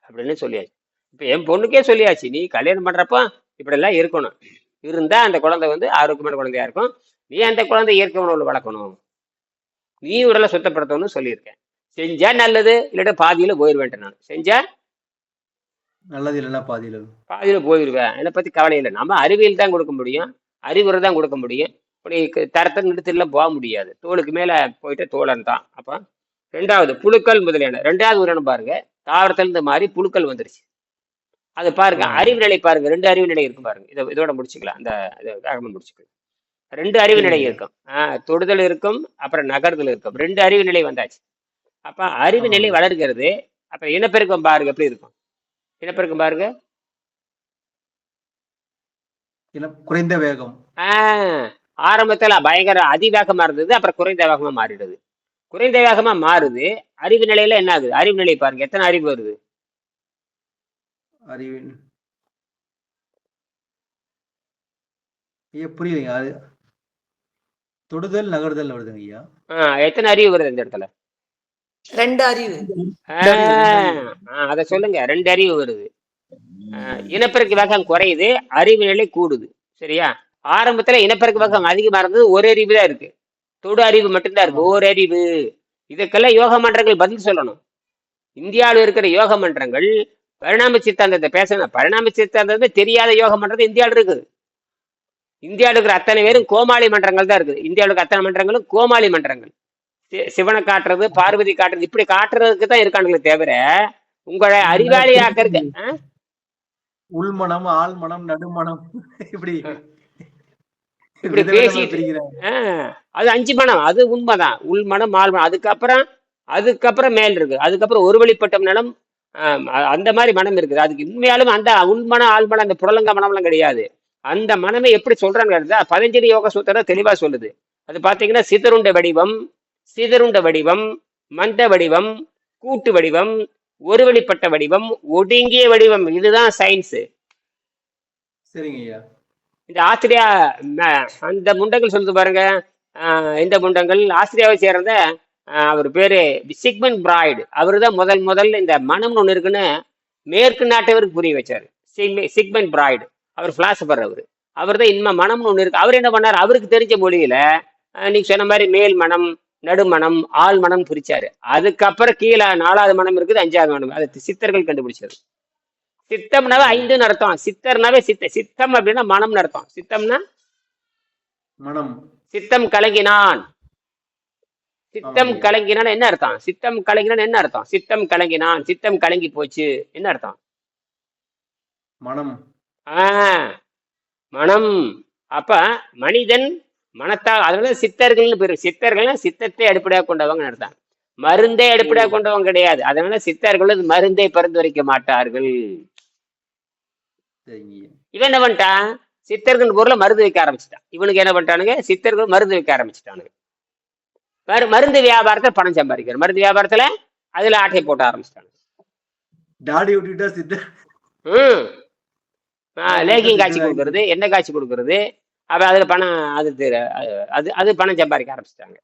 Speaker 3: அப்படின்னு சொல்லியாச்சு. இப்ப என் பொண்ணுக்கே சொல்லியாச்சு, நீ கல்யாணம் பண்றப்ப இப்படி எல்லாம் இருக்கணும். இருந்தா அந்த குழந்தை வந்து ஆரோக்கியமான குழந்தையா இருக்கும். நீ அந்த குழந்தை இயற்கை உணவுல வளர்க்கணும், நீ உடலை சுத்தப்படுத்தணும்னு சொல்லியிருக்கேன். செஞ்சா நல்லது, இல்லாட்ட பாதியில போயிடுவேன். நான் செஞ்சா
Speaker 2: நல்லது, இல்லைன்னா
Speaker 3: பாதியில போயிடுவேன். என்னை பத்தி கவலை இல்லை. நம்ம அறிவியல் தான் கொடுக்க முடியும், அறிவுரை தான் கொடுக்க முடியும். இப்படி தரத்தை நிறுத்திலாம் போக முடியாது. தோலுக்கு மேல போயிட்டு தோழன் தான். அப்ப 2வது புழுக்கள் முதலியான 2வது உயிரினம் பாருங்க, தாவரத்திலிருந்து மாறி புழுக்கள் வந்துருச்சு. அது பாருங்க,
Speaker 2: ஆமாங்க.
Speaker 3: அறிவு நிலை பாருங்க, 2 அறிவு நிலை இருக்கும் பாருங்க. இதோட முடிச்சுக்கலாம். வேகமா முடிச்சுக்கலாம். 2 அறிவு
Speaker 2: சரிங்க
Speaker 3: நிலை
Speaker 2: ஐயா.
Speaker 3: இருக்கும். தொடுதல் இருக்கும், அப்புறம் நகர்தல் இருக்கும். 2 அறிவு நிலை வந்தாச்சு. அப்ப அறிவு நிலை
Speaker 2: ஆமாங்க.
Speaker 3: வளர்கிறது. அப்ப இனப்பெருக்கம் பாருங்க எப்படி இருக்கும். இனப்பெருக்கம் பாருங்க.
Speaker 2: குறைந்த வேகம்.
Speaker 3: ஆரம்பத்துல பயங்கர அதிவேகமா இருந்தது, அப்புறம் குறைந்த வேகமா மாறிடுது. குறைந்த வேகமா மாறுது. அறிவு நிலையில என்ன ஆகுது? அறிவு நிலை பாருங்க, எத்தனை அறிவு வருது?
Speaker 2: அறிவின் ஐயா புரியுதுங்க. அது தொடுதல் நகர்தல் வருதுங்க ஐயா.
Speaker 3: எத்தனை அறிவு வருது இந்த இடத்துல?
Speaker 4: 2 அறிவு.
Speaker 3: அத சொல்லுங்க. 2 அறிவு வருது. இனப்பெருக்க வேகம் குறையுது, அறிவு நிலை கூடுது. சரியா? ஆரம்பத்துல இனப்பெருக்க வேகம் அதிகமா இருந்தது, ஒரு அறிவு தான் இருக்கு. தொடு அறிவு மட்டும்தான் இருக்கு,
Speaker 2: ஆமாங்க.
Speaker 3: ஒரு அறிவு. இதுக்கெல்லாம் யோக மன்றங்கள் பதில் சொல்லணும். இந்தியாவில் இருக்கிற யோக மன்றங்கள் பரிணாம சித்தாந்தத்தை பேசணும். பரிணாம சித்தாந்தத்தை தெரியாத யோக மன்றம் இந்தியாவில் இருக்குது. இந்தியாவில் இருக்கிற அத்தனை பேரும் கோமாளி மன்றங்கள் தான் இருக்குது. இந்தியாவில் இருக்கிற அத்தனை மன்றங்களும் கோமாளி மன்றங்கள். சிவனை காட்டுறது, பார்வதி காட்டுறது, இப்படி காட்டுறதுக்கு தான் இருக்கானுங்களே தவிர உங்களை அறிவாளி ஆக்கிறதுக்கு.
Speaker 2: உள்மனம், ஆழ்மனம், நடுமனம் இப்படி
Speaker 3: இப்படி பேசிட்டு அது 5 மனம். அது உண்மைதான். உள்மனம், ஆழ்மனம், அதுக்கப்புறம் மேல் இருக்கு. அதுக்கப்புறம் ஒரு வழிப்பட்ட மனம், அந்த மாதிரி மனம் இருக்குது. அதுக்கு உண்மையாலும் அந்த உள்மனம், ஆழ்மனம், அந்த புலங்க மனம்லாம் கிடையாது. அந்த மனமே எப்படி சொல்றாங்க பதஞ்சலி யோக சூத்திரம் தெளிவா சொல்லுது. அது பாத்தீங்கன்னா சிதறுண்ட வடிவம், மந்த வடிவம், கூட்டு வடிவம், ஒரு வழிப்பட்ட வடிவம், ஒடுங்கிய வடிவம். இதுதான் சயின்ஸ்.
Speaker 2: சரிங்க ஐயா.
Speaker 3: இந்த ஆஸ்திரியா அந்த முண்டங்கள் சொல்லுது பாருங்க. இந்த முண்டங்கள் ஆஸ்திரியாவை சேர்ந்த அவர் பேரு சிக்மண்ட் பிராய்டு. அவரு தான் முதல்ல இந்த மனம்னு ஒண்ணு இருக்குன்னு மேற்கு நாட்டவருக்கு புரிய வச்சாரு. சிக்மண்ட் பிராய்டு, அவர் பிலாசபர். அவர் தான் இன்ம மனம்னு ஒண்ணு இருக்கு. அவர் என்ன பண்ணாரு, அவருக்கு தெரிஞ்ச மொழியில நீங்க சொன்ன மாதிரி மேல் மனம், நடுமனம், ஆள் மனம் பிரிச்சாரு. அதுக்கப்புறம் கீழே 4வது மனம் இருக்குது, 5வது மனம். அது சித்தர்கள் கண்டுபிடிச்சது. சித்தம்னாவே 5ன்னு அர்த்தம். சித்தர்னாவே சித்தம் அப்படின்னா மனம்னு அர்த்தம். சித்தம்னா
Speaker 2: மனம்.
Speaker 3: சித்தம் கலங்கினான். சித்தம் கலங்கினான் என்ன அர்த்தம்? சித்தம் கலங்கினான் என்ன அர்த்தம்? சித்தம் கலங்கினான், சித்தம் கலங்கி போச்சு என்ன அர்த்தம்?
Speaker 2: மனம்.
Speaker 3: மனம். அப்ப மனிதன் மனத்தால், அதனால சித்தர்கள்னு பேரு. சித்தர்கள் சித்தத்தை அடிப்படையாக கொண்டவங்க அர்த்தம். மருந்தை அடிப்படையாக கொண்டவங்க கிடையாது. அதனால சித்தர்கள் மருந்தை பரிந்துரைக்க மாட்டார்கள். இவன் என்ன பண்ணிட்டான், சித்தர்கள் பொருளை மருந்து வைக்க ஆரம்பிச்சுட்டான். இவனுக்கு என்ன பண்ணிட்டானுங்க, சித்தர்கள் மருந்து வைக்க ஆரம்பிச்சுட்டானுங்க. மருந்து வியாபாரத்துல பணம் சம்பாதிக்கிற, மருந்து வியாபாரத்துல அதுல ஆட்டை போட்ட ஆரம்பிச்சிட்டாங்க.
Speaker 2: தாடி விட்டுட்டா சித்தர்.
Speaker 3: லேகியம் காய்ச்சி கொடுக்கறது, எண்ணெய் காய்ச்சி கொடுக்கறது, அப்ப அதுல பணம், அது பணம் சம்பாதிக்க ஆரம்பிச்சிட்டாங்க.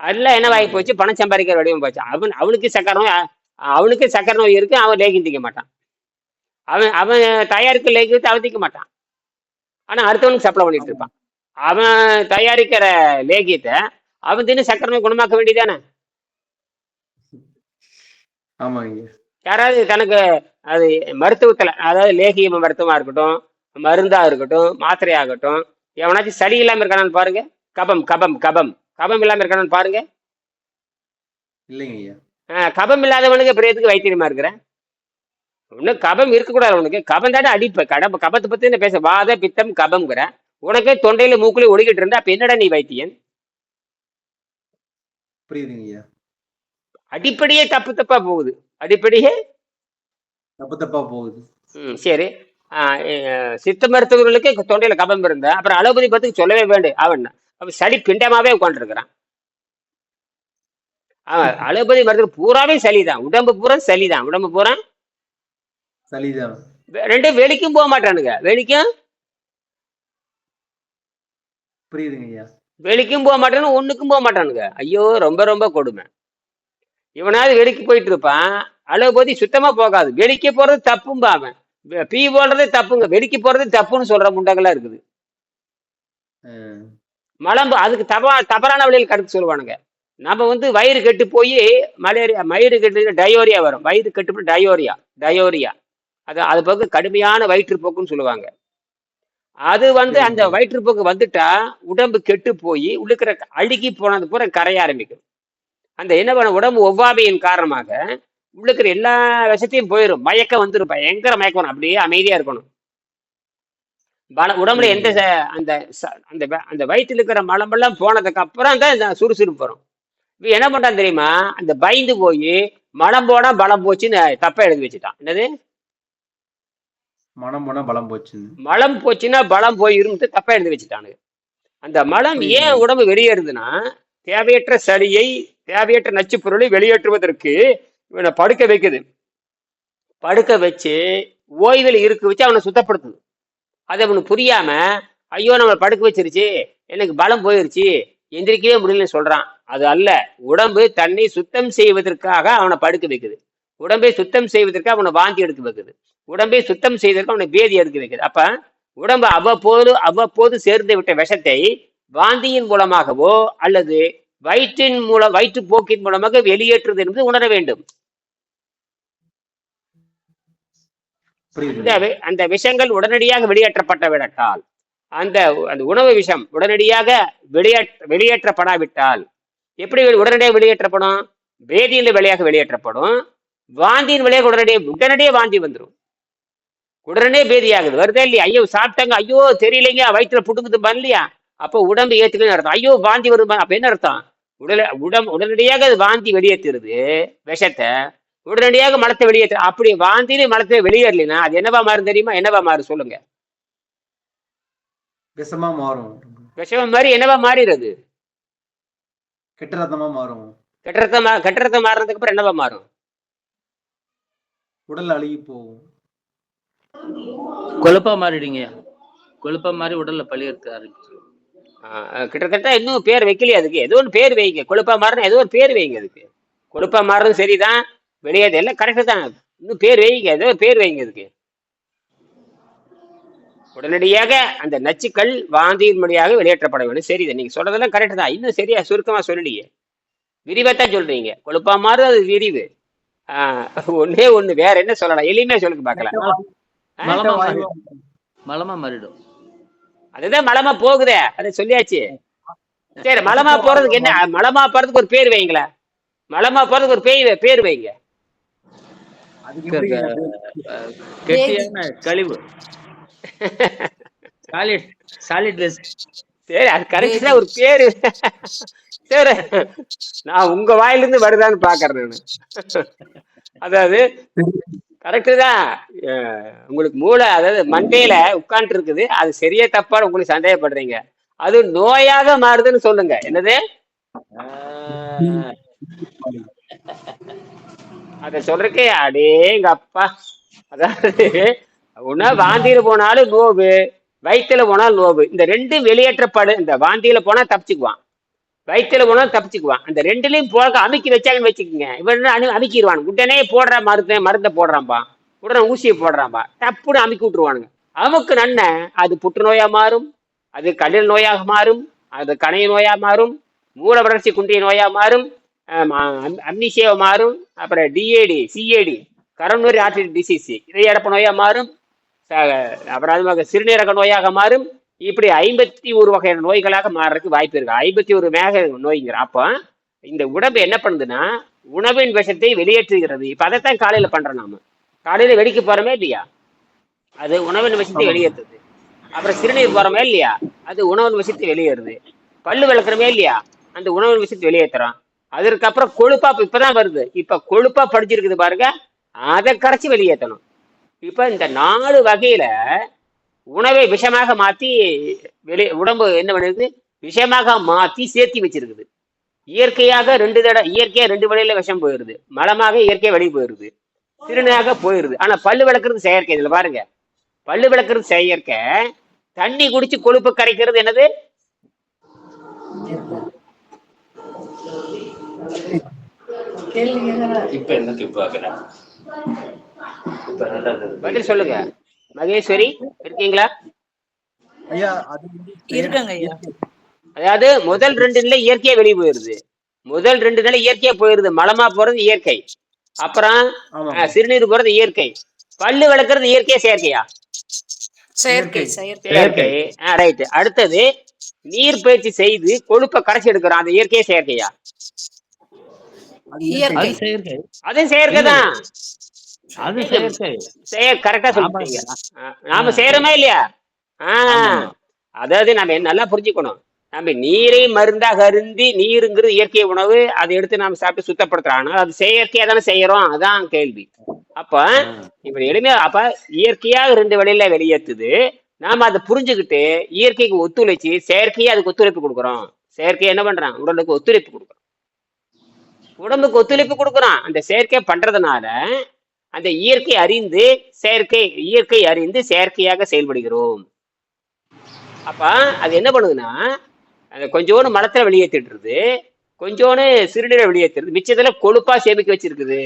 Speaker 3: அதெல்லாம் என்ன வாங்கி போச்சு, பணம் சம்பாதிக்கிற வடிவம் போச்சு. அவனுக்கு சக்கரை நோய் இருக்கு, அவன் லேகியம் திக்க மாட்டான். அவன் தயாரிக்கிற லேகியத்தை அவன் திக்க மாட்டான். ஆனா அடுத்தவனுக்கு சப்ளை பண்ணிட்டு இருப்பான். அவன் தயாரிக்கிற லேகியத்தை அவன் தின்னு சக்கரை நோய் குணமாக்க வேண்டியதானே. யாராவது தனக்கு அது மருத்துவத்துல, அதாவது லேகியம் மருத்துவமா இருக்கட்டும், மருந்தா இருக்கட்டும், மாத்திரையாகட்டும், எவனாச்சும் சளி இல்லாம இருக்கானு பாருங்க. கபம் இல்லாம இருக்கானு பாருங்க. கபம் இல்லாதவனுக்கு அப்புறம் எதுக்கு வைத்தியமா இருக்கிறேன்? ஒண்ணு கபம் இருக்கக்கூடாது. உனக்கு கபம் தானே அடிப்ப. கபத்தை பத்தி பேச, வாத பித்தம் கபம்ங்கிற. உனக்கு தொண்டையில மூக்குல ஒழுகிட்டு இருந்தா அப்ப என்னடா நீ வைத்தியன்? அடிப்படையே தப்பா போகுது. சரி, சித்த மருத்துவர்களுக்கு தொண்டையில கபம் இருந்தா அப்புறம் அலோபதி பத்தி சொல்லவே வேண்டும். அவன் சளி பிண்டமாவே உட்காந்து இருக்கிறான். அலோபதி மருத்துவ பூராவே சளிதான், உடம்பு பூரா சளிதான், உடம்பு பூரா சளிதான். ரெண்டும் வெளிக்கும் போக மாட்டானுங்க. வெளிக்கும் போக மாட்டானு, ஒண்ணுக்கும் போக மாட்டானுங்க. ஐயோ, ரொம்ப ரொம்ப கொடுமை. இவனாவது வெளிக்கு போயிட்டு இருப்பான், அலோபதி சுத்தமா போகாது. வெளிக்க போறது தப்பும்பா. அவன் பீ போடுறதே தப்புங்க, வெளிக்கு போறது தப்புன்னு சொல்ற முண்டங்களா இருக்குது. மலம்பு அதுக்கு தவறான வழியில் கருத்து சொல்லுவானுங்க. நம்ம வயிறு கெட்டு போய் மலேரியா, வயிறு கெட்டு டயோரியா வரும். வயிறு கெட்டு டயோரியா அது போக்கு கடுமையான வயிற்றுப்போக்குன்னு சொல்லுவாங்க. அது அந்த வயிற்றுப்போக்கு வந்துட்டா உடம்பு கெட்டு போய் உள்ளுக்கிற அழுகி போனது பூரா கரைய ஆரம்பிக்கும். அந்த என்ன பண்ண, உடம்பு ஒவ்வாமையின் காரணமாக உள்ள இருக்கிற எல்லா விஷத்தையும் போயிடும், மயக்கம் வந்துடும், பயங்கர மயக்கம் வரும், அப்படியே அமைதியா இருக்கணும். உடம்புல
Speaker 2: புரியுது
Speaker 3: எந்த அந்த அந்த வயிற்றுல இருக்கிற மலமெல்லாம் போனதுக்கு அப்புறம் தான் இந்த சுறுசுறுப்பு வரும். இப்ப என்ன பண்றான் தெரியுமா, அந்த பயந்து போய் மலம் போனா பலம் போச்சுன்னு தப்பா எழுதி வச்சுட்டான். என்னது,
Speaker 2: மனம் போனா பலம் போச்சு.
Speaker 3: மலம் போச்சுன்னா பலம் போயிருந்து தப்பா எழுதி வச்சுட்டானுங்க. அந்த மலம் ஏன் உடம்பு வெளியேறுதுன்னா, தேவையற்ற சளியை, தேவையற்ற நச்சு பொருளை வெளியேற்றுவதற்கு இவனை படுக்க வைக்குது. படுக்க வச்சு ஓய்வில் இருக்க வச்சு அவனை சுத்தப்படுத்துது. அது அவனுக்கு புரியாம, ஐயோ நம்ம படுக்க வச்சிருச்சு, எனக்கு பலம் போயிருச்சு, எந்திரிக்கவே முடியலன்னு சொல்றான். அது அல்ல, உடம்பு தன்னை சுத்தம் செய்வதற்காக அவனை படுக்க வைக்குது. உடம்பை சுத்தம் செய்வதற்கு அவனை வாந்தி எடுக்க வைக்குது. உடம்பை சுத்தம் செய்வதற்கு அவனை பேதி எடுக்க வைக்குது. அப்ப உடம்பு அவ்வப்போது சேர்ந்து விட்ட விஷத்தை வாந்தியின் மூலமாகவோ அல்லது வயிற்றுப்போக்கின் மூலமாக வெளியேற்றுவது என்பது உணர வேண்டும். அந்த விஷங்கள் உடனடியாக வெளியேற்றப்பட்ட விடட்டால், அந்த உணவு விஷம் உடனடியாக வெளியேற்றப்படாவிட்டால், எப்படி உடனடியாக வெளியேற்றப்படும்? பேதியின் வழியாக வெளியேற்றப்படும், வாந்தியின் வழியாக உடனடியே வாந்தி வந்துடும், உடனே பேதி ஆகுது. வருதா இல்லையா? ஐயோ சாப்பிட்டாங்க, ஐயோ தெரியலைங்க, வயிற்றுல புட்டுக்குது இல்லையா, அப்போ உடம்பு ஏத்துக்குன்னு அர்த்தம். ஐயோ வாந்தி வரும், அப்ப என்ன அர்த்தம்? உடனடியாக அது வாந்தி வெளியேற்றுறது விஷத்தை, உடனடியாக மலத்தை வெளியேற்ற. அப்படி வாந்தியில மலத்தை வெளியேறலைன்னா அது என்னவா மாறும் தெரியுமா? என்னவா மாறும் சொல்லுங்க?
Speaker 2: விஷமா மாறும்.
Speaker 3: விஷம் மாதிரி என்னவா மாறிடுறது?
Speaker 2: கெட்ட ரத்தமா மாறும்.
Speaker 3: கெட்ட ரத்தம் மாறினதுக்கு அப்புறம் என்னவா மாறும்?
Speaker 2: உடல் அழுகி போகும்,
Speaker 5: கொழுப்பா மாறிடுங்க. கொழுப்பா மாறி உடல்ல பழி எடுத்து ஆரம்பிச்சிடும்.
Speaker 3: கிட்டத்தட்ட இன்னும் பேர் வைக்கலையே அதுக்கு, ஏதோ ஒரு பேர் வைங்க. கொழுப்பா மாறினா ஏதோ ஒரு பேர் வைங்க அதுக்கு. கொழுப்பா மாறுறது சரிதான், வெளியேது எல்லாம் கரெக்டு தான், இன்னும் பேர் வைங்க, ஏதோ ஒரு பேர் வைங்க அதுக்கு. உடனடியாக அந்த நச்சுக்கள் வாந்தியின் வழியாக வெளியேற்றப்பட வேண்டும். சரி, நீங்க சொல்றதெல்லாம் கரெக்டு தான், இன்னும் சரியா சுருக்கமா சொல்லலையே, விரிவாத்தான் சொல்றீங்க. கொழுப்பா மாறுது அது விரிவு. ஒன்னே ஒண்ணு வேற என்ன சொல்லலாம், எளிமையா சொல்லுங்க பாக்கலாம்.
Speaker 5: மலமா மாறிடும்.
Speaker 3: அதுதான் மலமா போகுதே, அதை சொல்லியாச்சு. சரி, மலமா போறதுக்கு என்ன, மலமா போறதுக்கு ஒரு பேர் வைங்களேன். மலமா போறதுக்கு ஒரு பேர் வைங்க.
Speaker 5: கெட்டியான கழிவு. Solid waste.
Speaker 3: சரி, அது கரெக்டா ஒரு பேரு. சரி, நான் உங்க வாயிலிருந்து வருதான்னு பாக்குறேன் நான். அதாவது கரெக்டு தான். உங்களுக்கு மூளை, அதாவது மண்டையில உட்கார்ந்து இருக்குது, அது சரியா தப்பான்னு உங்களுக்கு சந்தேகப்படுறீங்க. அது நோயாக மாறுதுன்னு சொல்லுங்க. என்னது? அத சொல்றக்கே அடேங்க அப்பா. அதாவது உணா வாந்தியில போனாலும் நோவு, வயிற்றுல போனாலும் நோவு. இந்த ரெண்டும் வெளியேற்றப்படு. இந்த வாந்தியில போனா தப்பிச்சுக்குவான், வயிற்றுல போனாலும் தப்பிச்சுக்குவான். அந்த ரெண்டுலையும் போக அமுக்கி வச்சாங்கன்னு வச்சுக்கோங்க, இவன் அமுக்கிடுவான். உடனே போடுற மருந்தை போடுறான்பா, உடனே ஊசியை போடுறான்பா, டப்புன்னு அமுக்கி விட்டுருவானுங்க. அமுக்கு நன்ன அது புற்றுநோயா மாறும், அது கல்லீரல் நோயாக மாறும், அது கணைய நோயா மாறும், மூல வளர்ச்சி குன்றிய நோயா மாறும், அம்னிசியா மாறும், அப்புறம் டிஏடி சிஏடி கரோனரி ஆர்டரி டிசீஸ் இதயடப்பு நோயா மாறும், அப்புறம் அது சிறுநீரக நோயாக மாறும். இப்படி 51 வகையான நோய்களாக மாறுறதுக்கு வாய்ப்பு இருக்கு. 51 மேக நோய்ங்கிற. அப்போ இந்த உடம்பு என்ன பண்ணுதுன்னா உணவின் விஷத்தை வெளியேற்றுகிறது. இப்ப அதைத்தான் காலையில பண்றோம். நாம காலையில வெடிக்க போறோமே இல்லையா, அது உணவின் விஷத்தை வெளியேற்றுது. அப்புறம் சிறுநீர் போறோமே இல்லையா, அது உணவின் விஷத்தை வெளியேறுது. பல்லு விளக்குறமே இல்லையா, அந்த உணவின் விஷத்தை வெளியேற்றுறோம். அதற்கப்புறம் கொழுப்பா இப்பதான் வருது. இப்ப கொழுப்பா படிச்சிருக்குது பாருங்க, அதை கரைச்சி வெளியேற்றணும். இப்ப இந்த 4 வகையில உணவை விஷமாக மாத்தி உடம்பு என்ன பண்ணுது, விஷமாக மாத்தி சேர்த்தி வச்சிருக்குது. இயற்கையாக 2 வழியில விஷம் போயிருது. மலமாக இயற்கை வெளியே போயிருது, சிறுநீராக போயிருது. ஆனா பல்லு விளக்குறது செயற்கை. இதுல பாருங்க, பல்லு விளக்குறது செயற்கை. தண்ணி குடிச்சு கொழுப்பு கரைக்கிறது என்னது?
Speaker 5: இப்ப என்ன பாக்குறேன்,
Speaker 3: பதில் சொல்லுங்க. மகேஸ்வரி இருக்கீங்களா?
Speaker 2: ஐயா
Speaker 4: இருக்காங்க ஐயா.
Speaker 3: அதாவது முதல் 2 இயற்கையா வெளியே போயிருது. முதல் 2 இயற்கையா போயிருது. மலமா போறது இயற்கை, அப்புறம் சிறுநீர் போறது இயற்கை. பல்லு விளக்குறது இயற்கையா செயற்கையா?
Speaker 4: செயற்கை.
Speaker 3: செயற்கை. ரைட். அடுத்தது நீர் பயிற்சி செய்து கொழுப்பை கரைச்சி எடுக்கிறோம், அந்த இயற்கையா செயற்கையா?
Speaker 2: அது
Speaker 4: இயற்கை.
Speaker 5: அது செயற்கை.
Speaker 3: அதுவும் செயற்கை
Speaker 5: இல்ல,
Speaker 3: தான்.
Speaker 5: அது
Speaker 3: நீங்க
Speaker 5: செயற்கை.
Speaker 3: கரெக்டா
Speaker 5: நாம
Speaker 3: சொல்லிட்டீங்க. நாம செய்யறோமா இல்லையா?
Speaker 5: ஆமாமா.
Speaker 3: அதாவது நம்ம நல்லா புரிஞ்சுக்கணும். நம்ம நீரை மருந்தாக அருந்தி, நீருங்கிறது இயற்கை உணவு, அதை எடுத்து நாம சாப்பிட்டு சுத்தப்படுத்துறோம். ஆனால் அது செயற்கையா தானே செய்யறோம், அதான் கேள்வி. அப்ப இப்ப எளிமையா அப்ப இயற்கையாக 2 வழியில வெளியேற்றுது. நாம அதை புரிஞ்சுக்கிட்டு இயற்கைக்கு ஒத்துழைச்சு செயற்கையா அதுக்கு ஒத்துழைப்பு கொடுக்குறோம். செயற்கை என்ன பண்றான்? உடலுக்கு ஒத்துழைப்பு கொடுக்குறோம், உடம்புக்கு ஒத்துழைப்பு கொடுக்குறான். அந்த செயற்கை பண்றதுனால அந்த இயற்கை அறிந்து செயற்கையாக செயல்படுகிறோம். அப்ப அது என்ன பண்ணுதுன்னா, அந்த கொஞ்சோண்டு மலத்துல வெளியேற்றிடுறது, கொஞ்சோண்டு சிறுநீரை வெளியேற்றுறது, மிச்சத்துல கொழுப்பா சேமிக்க வச்சிருக்குது.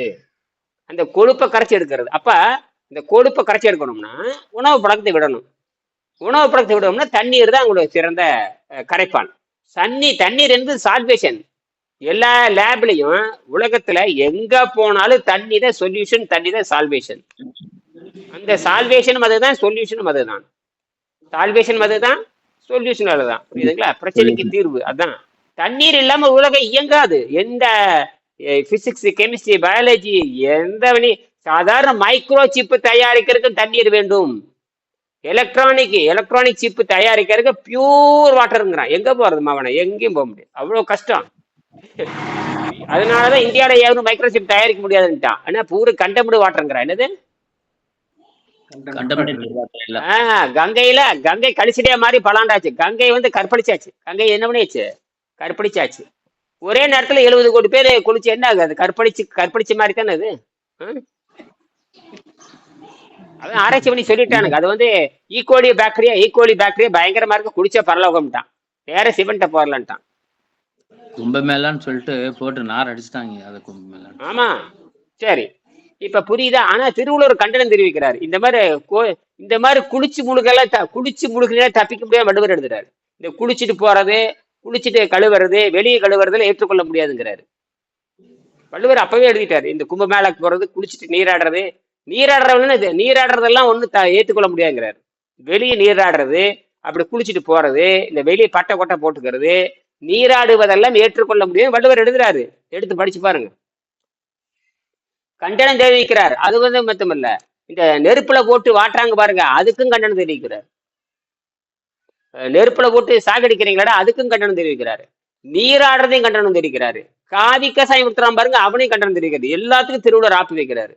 Speaker 3: அந்த கொழுப்பை கரைச்சி எடுக்கிறது. அப்ப இந்த கொழுப்பை கரைச்சி எடுக்கணும்னா உணவு பழக்கத்தை விடணும். உணவு பழக்கத்தை விடணும்னா தண்ணீர் தான் உங்களுடைய சிறந்த கரைப்பான். தண்ணீர் என்பது சால்வேஷன். எல்லா லேப்லயும் உலகத்துல எங்க போனாலும் தண்ணி தான் சொல்யூஷன், தண்ணி தான் சால்வேஷன். அந்த சால்வேஷனும் அதுதான், சொல்யூஷனும் அதுதான். சால்வேஷன் அதுதான், சொல்யூஷன் அதுதான். புரியுதுங்களா? பிரச்சனைக்கு தீர்வு அதான். தண்ணீர் இல்லாம உலகம் இயங்காது. எந்த பிசிக்ஸ், கெமிஸ்ட்ரி, பயாலஜி, சாதாரண மைக்ரோ சிப்பு தயாரிக்கிறதுக்கு தண்ணீர் வேண்டும். எலக்ட்ரானிக் சிப்பு தயாரிக்கிறதுக்கு பியூர் வாட்டருங்கிறான். எங்க போறது மாவன? எங்கேயும் போக முடியாது, அவ்வளவு கஷ்டம். அதனாலதான் இந்தியாவில யாரும் மைக்ரோ சிப் தயாரிக்க முடியாதுன்னுட்டான். ஆனா பூரா கண்டமிடு வாட்டருங்கிறான். என்னது? கங்கை கழிச்சடியா மாதிரி பலாண்டாச்சு. கங்கை கற்பழிச்சாச்சு. கங்கை என்ன பண்ணியாச்சு? கற்பழிச்சாச்சு. ஒரே நேரத்துல 70 கோடி பேர் குளிச்சு என்ன ஆகுது? கற்பழிச்ச மாதிரி தானே அது. அதான் ஆராய்ச்சி பண்ணி சொல்லிட்டானுங்க. அது ஈகோலி பாக்டீரியா பயங்கரமா இருக்கு, குடிச்சா பரலோகம்ட்டான். வேற சிவன்ட்ட போறலான்ட்டான்.
Speaker 5: கும்பமேளான்னு சொல்லிட்டு போட்டு நார் அடிச்சுட்டாங்க. அது கும்பமேளா.
Speaker 3: ஆமா, சரி, இப்ப புரியுதா? ஆனா திருவள்ளுவர் கண்டனம் தெரிவிக்கிறார். இந்த மாதிரி குளிச்சு முழுகெல்லாம் தப்பிக்க முடியாம வள்ளுவர் எழுதுறாரு. இந்த குளிச்சுட்டு போறது, குளிச்சுட்டு கழுவுறது, வெளியே கழுவுறதுல ஏற்றுக்கொள்ள முடியாதுங்கிறாரு. வள்ளுவர் அப்பவே எழுதிட்டாரு. இந்த கும்பமேளாக்கு போறது, குளிச்சுட்டு நீராடுறதெல்லாம் ஒண்ணு ஏற்றுக்கொள்ள முடியாதுங்கிறாரு. வெளியே நீராடுறது, அப்படி குளிச்சுட்டு போறது, இந்த வெளியே பட்டை கொட்டை போட்டுக்கிறது, நீராடுவதெல்லாம் ஏற்றுக்கொள்ள முடியும் வள்ளுவர் எழுதுறாரு. எடுத்து படிச்சு பாருங்க. கண்டனம் தெரிவிக்கிறார். அது மட்டுமல்ல, இந்த நெருப்புல போட்டு வாட்டுறாங்க பாருங்க, அதுக்கும் கண்டனம் தெரிவிக்கிறார். நெருப்புல போட்டு சாகடிக்கிறீங்களா, அதுக்கும் கண்டனம் தெரிவிக்கிறாரு. நீராடுறதையும் கண்டனம் தெரிவிக்கிறாரு. காவி கசாயம் விட்டுறான் பாருங்க, அவனையும் கண்டனம் தெரிவிக்கிறது. எல்லாத்துக்கும் திருவள்ளுவர் ஆப்பி வைக்கிறாரு.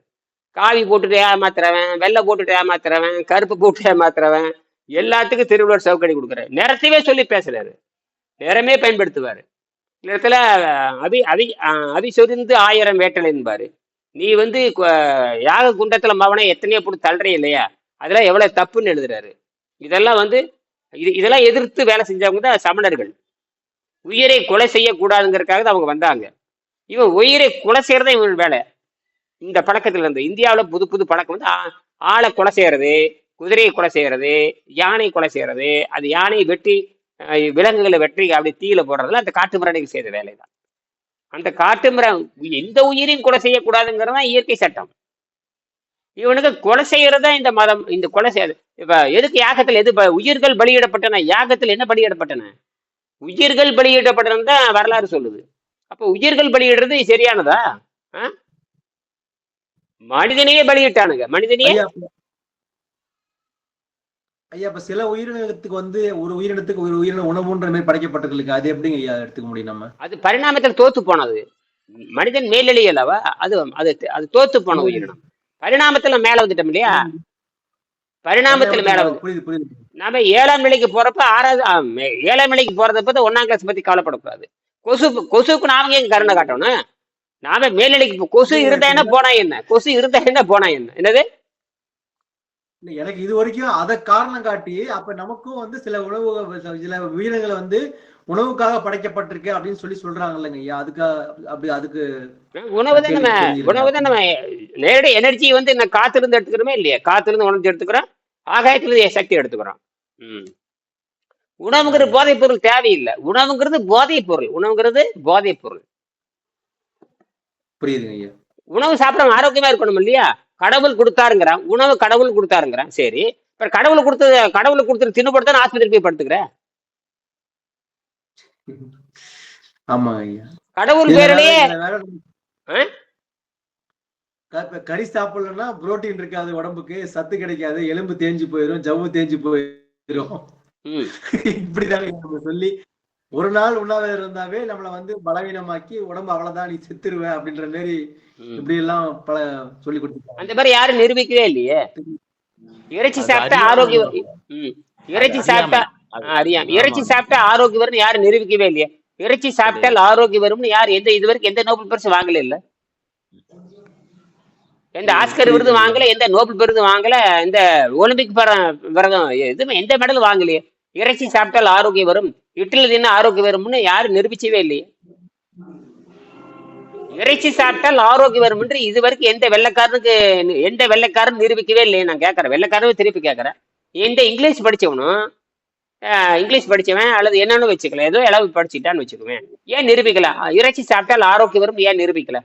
Speaker 3: காவி போட்டுட்டு ஏமாத்துறவன், வெள்ளை போட்டுட்டு ஏமாத்துறவன், கருப்பு போட்டு ஏமாத்துறவன், எல்லாத்துக்கும் திருவள்ளுவர் சவுக்கடி கொடுக்குறாரு. நிறத்தவே சொல்லி பேசுறாரு, நிறமே பயன்படுத்துவாரு. நிறத்துல அவி சொரிந்து 1000 வேட்டல் என்பாரு. நீ யாக குண்டத்துல மவனை எத்தனையோ போட்டு தள்ளுறே இல்லையா, அதெல்லாம் எவ்வளவு தப்புன்னு எழுதுறாரு. இதெல்லாம் எதிர்த்து வேலை செஞ்சவங்க தான் சமணர்கள். உயிரை கொலை செய்யக்கூடாதுங்கிறதுக்காக தான் அவங்க வந்தாங்க. இவன் உயிரை கொலை செய்யறதா இவன் வேலை. இந்த பழக்கத்துல இருந்து இந்தியாவில புது பழக்கம் ஆளை கொலை செய்யறது, குதிரையை கொலை செய்யறது, யானை கொலை செய்யறது, அது யானையை வெட்டி விலங்குகளை வெற்றி அப்படி தீயில போடுறதுல அந்த காட்டு மிராண்டிக்கு செய்த வேலை தான். அந்த காட்டு எந்த உயிரையும் கொலை செய்யக்கூடாதுங்கிறதான் இயற்கை சட்டம். இவனுக்கு கொலை செய்யறதா இந்த மதம். இந்த கொலை செய்யாது. இப்ப எதுக்கு யாகத்துல உயிர்கள் பலியிடப்பட்டன? யாகத்துல என்ன பலியிடப்பட்டன? உயிர்கள் பலியிடப்பட்டன தான் வரலாறு சொல்லுது. அப்ப உயிர்கள் பலியிடுறது சரியானதா? மனிதனையே பலியிட்டானுங்க, மனிதனையே.
Speaker 2: ஐயா, இப்ப சில உயிரினத்துக்கு ஒரு உயிரினத்துக்கு ஒரு உயிரின உணவுன்ற மாதிரி படைக்கப்பட்டிருக்கு. அது எப்படிங்க ஐயா எடுத்துக்க முடியும் நம்ம?
Speaker 3: அது பரிணாமத்தில் தோத்து போனது. மனிதன் மேலெழி அல்லவா, அது தோத்து போன உயிரினம். பரிணாமத்துல மேல வந்துட்டோம் இல்லையா? பரிணாமத்துல மேல வந்து நாம 7ஆம் நிலைக்கு போறப்ப 7ஆம் நிலைக்கு போறத 1ஆம் கிளாஸ் பத்தி கவலைப்படக்கூடாது. கொசுக்கு நாம எங்க கருணை காட்டணும்? நாம மேல்நிலைக்கு கொசு இருந்தா என்ன போனா என்ன? கொசு இருந்தா என்ன போனா என்ன? என்னது
Speaker 2: எனக்கு இது வரைக்கும் அதை காரணம் காட்டி அப்ப நமக்கும் சில உயிரினங்களை உணவுக்காக படைக்கப்பட்டிருக்கு அப்படின்னு சொல்றாங்க இல்லைங்க ஐயா. அதுக்கு
Speaker 3: உணவுதான் நம்ம நேரடி எனர்ஜி காத்துல இருந்து எடுத்துக்கிறோமே இல்லையா? காத்துல இருந்து உணர்ச்சி எடுத்துக்கிறோம், ஆகாயத்துல இருந்து சக்தி எடுத்துக்கிறோம். உணவுங்கிறது போதைப் பொருள் தேவையில்லை. உணவுங்கிறது போதைப் பொருள்.
Speaker 2: புரியுதுங்க ஐயா.
Speaker 3: உணவு சாப்பிடறவங்க ஆரோக்கியமா இருக்கணும் இல்லையா? கடவுள் கொடுத்தாருங்கிறான், உணவு கடவுள் கொடுத்தாருங்கிறான். சரி, இப்ப கடவுள் கொடுத்துட்டு தின்னுபடுத்தான் ஆஸ்பத்திரி போய் படுத்துக்கிற.
Speaker 2: ஆமா ஐயா.
Speaker 3: கடவுள் பேரிலேயே
Speaker 2: இப்ப கறி சாப்பிடலன்னா புரோட்டீன் இருக்காது, உடம்புக்கு சத்து கிடைக்காது, எலும்பு தேஞ்சு போயிடும், ஜவ்வு தேஞ்சு போயிடும். இப்படிதாங்க நம்ம சொல்லி ஒரு நாள் உண்ணாவிரதம் இருந்தாவே நம்மள வந்து பலவீனமாக்கி உடம்பு அவ்வளவுதான் நீ செத்துருவ அப்படின்ற மாதிரி இப்படி எல்லாம் பல சொல்லி கொடுத்துருக்காங்க.
Speaker 3: அந்த மாதிரி யாரும் நிரூபிக்கவே இல்லையே. இறைச்சி சாப்பிட்டா ஆரோக்கியம், இறைச்சி சாப்பிட்டா அறியாம இறைச்சி சாப்பிட்டா ஆரோக்கியம் வரும்னு யாரும் நிரூபிக்கவே இல்லையே. இறைச்சி சாப்பிட்டால் ஆரோக்கியம் வரும்னு யார் இது வரைக்கும் எந்த நோபல் பரிசு வாங்கல இல்ல, எந்த ஆஸ்கர் விருது வாங்கல, எந்த நோபல் விருது வாங்கல, இந்த ஒலிம்பிக் விரதம் எதுவுமே எந்த மெடல் வாங்கலையே. இறைச்சி சாப்பிட்டால் ஆரோக்கியம் வரும், இட்லி தின்னு ஆரோக்கியம் வரும்னு யாரும் நிரூபிச்சவே இல்லையே. இறைச்சி சாப்பிட்டால் ஆரோக்கியம் வரும் என்று இது வரைக்கும் எந்த வெள்ளைக்காரன் நிரூபிக்கவே இல்லையே. நான் கேட்கறேன், வெள்ளைக்காரன் திருப்பி கேட்கறேன். எந்த இங்கிலீஷ் படிச்சவனும் இங்கிலீஷ் படிச்சவன் அல்லது என்னன்னு வச்சுக்கல, ஏதோ அளவு படிச்சுட்டான்னு வச்சுக்குவேன், ஏன் நிரூபிக்கல இறைச்சி சாப்பிட்டால் ஆரோக்கியம் வரும், ஏன் நிரூபிக்கல?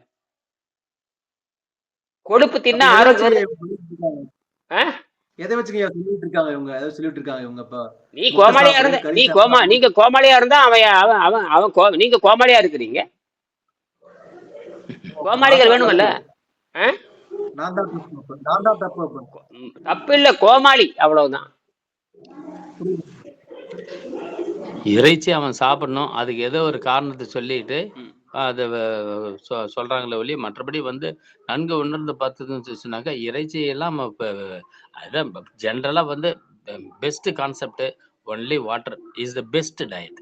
Speaker 3: கொழுப்பு தின்னா ஆரோக்கியம்
Speaker 2: எதை வச்சுக்க சொல்லிட்டு இருக்காங்க இவங்க, ஏதோ சொல்லிட்டு இருக்காங்க இவங்க. இப்ப
Speaker 3: நீ கோமாளியா இருந்த நீங்க கோமாளியா இருந்தா அவன் நீங்க கோமாளியா இருக்கிறீங்க. கோமாளிகள் வேணுமல்ல. தப்பு இல்ல, கோமாளி அவ்வளவுதான்.
Speaker 5: இறைச்சி அவன் சாப்பிடணும், அதுக்கு ஏதோ ஒரு காரணத்தை சொல்லிட்டு அதை சொல்றாங்களே ஒழிய மற்றபடி வந்து நன்கு உணர்ந்து பார்த்ததுன்னு சொன்னாக்கா இறைச்சி எல்லாம் இப்போ அதுதான் ஜென்ரலா வந்து best concept. Only water is the best diet.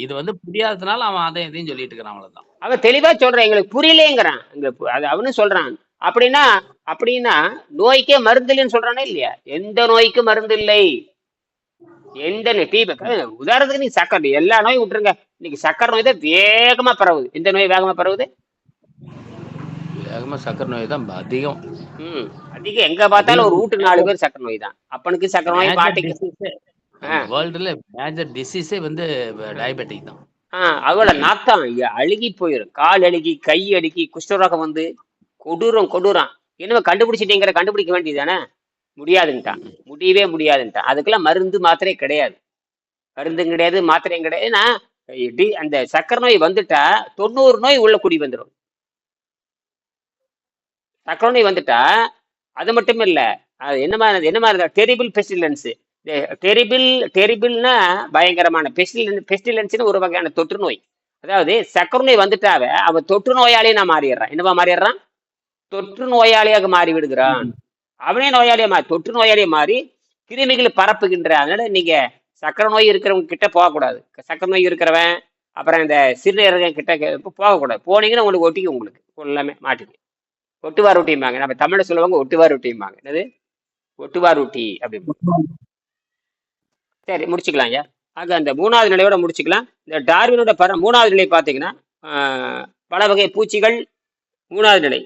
Speaker 5: இது வந்து புரியாததுனால அவன் அதை எதையும் சொல்லிட்டு இருக்கிறான், அவ்வளவுதான்.
Speaker 3: அவன் தெளிவா சொல்றான், எங்களுக்கு புரியலேங்கிறான். அவனு சொல்றான். அப்படின்னா நோய்க்கே மருந்து இல்லைன்னு சொல்றானே இல்லையா? எந்த நோய்க்கும் மருந்து இல்லை. எந்த உதாரணத்துக்கு நீ சக்கரை, எல்லா நோயும் விட்டுருங்க, இன்னைக்கு சக்கரை நோய் தான் வேகமா பரவுது. எந்த நோய் வேகமா பரவுது?
Speaker 5: வேகமா சக்கரை நோய் தான் அதிகம்.
Speaker 3: அதிகம். எங்க பார்த்தாலும் ஒரு வீட்டு 4 பேர் சக்கரை நோய் தான். அப்பனுக்கு சக்கரை நோய், பாட்டிக்கு.
Speaker 5: வேர்ல்டுல மேஜர் டிசீஸே வந்து டயபெட்டிக் தான்.
Speaker 3: அவள நாத்தான் அழுகி போயிடும். கால் அழுகி, கை அழுகி, குஷ்டரோகம் வந்து கொடூரம். என்ன கண்டுபிடிக்க வேண்டியதானே? முடியாதுன்ட்டான், முடியவே முடியாதுன்ட்டான். அதுக்கெல்லாம் மருந்து மாத்திரை கிடையாது, மாத்திரையும் கிடையாது. ஏன்னா அந்த சக்கரை நோய் வந்துட்டா 90 நோய் உள்ள குடி வந்துடும். சக்கரை நோய் வந்துட்டா அது மட்டும் இல்ல, அது என்ன மாதிரி டெரிபிள் பெஸ்டிலன்ஸ். டெரிபிள்னா பயங்கரமான பெஸ்டிலன்ஸ்னு ஒரு வகையான தொற்று நோய். அதாவது சக்கரை நோய் வந்துட்டாவே அவன் தொற்று நோயாளியே நான் மாறிடுறான். என்னவா மாறிடுறான்? தொற்று நோயாளியாக மாறி விடுகிறான். அவனே தொற்று நோயாளியை மாறி கிருமிகளை பரப்புகின்ற. அதனால நீங்க சக்கரை நோய் இருக்கிறவங்க கிட்ட போகக்கூடாது. சக்கரை நோய் இருக்கிறவன் அப்புறம் இந்த சிறுநீரகம் கிட்ட போகக்கூடாது. போனீங்கன்னா உங்களுக்கு ஒட்டிக்கு, உங்களுக்கு எல்லாமே மாட்டிக்கு. ஒட்டுவார் ஒட்டிம்பாங்க, நம்ம தமிழ சொல்லுவாங்க ஒட்டுவார் ஒட்டிம்பாங்க. என்னது ஒட்டுவார் ஒட்டி அப்படி. சரி, முடிச்சுக்கலாம் ஐயா. ஆக அந்த 3வது நிலையோட முடிச்சுக்கலாம். இந்த டார்வினோட 3வது நிலை பார்த்தீங்கன்னா பல வகை பூச்சிகள். 3வது நிலை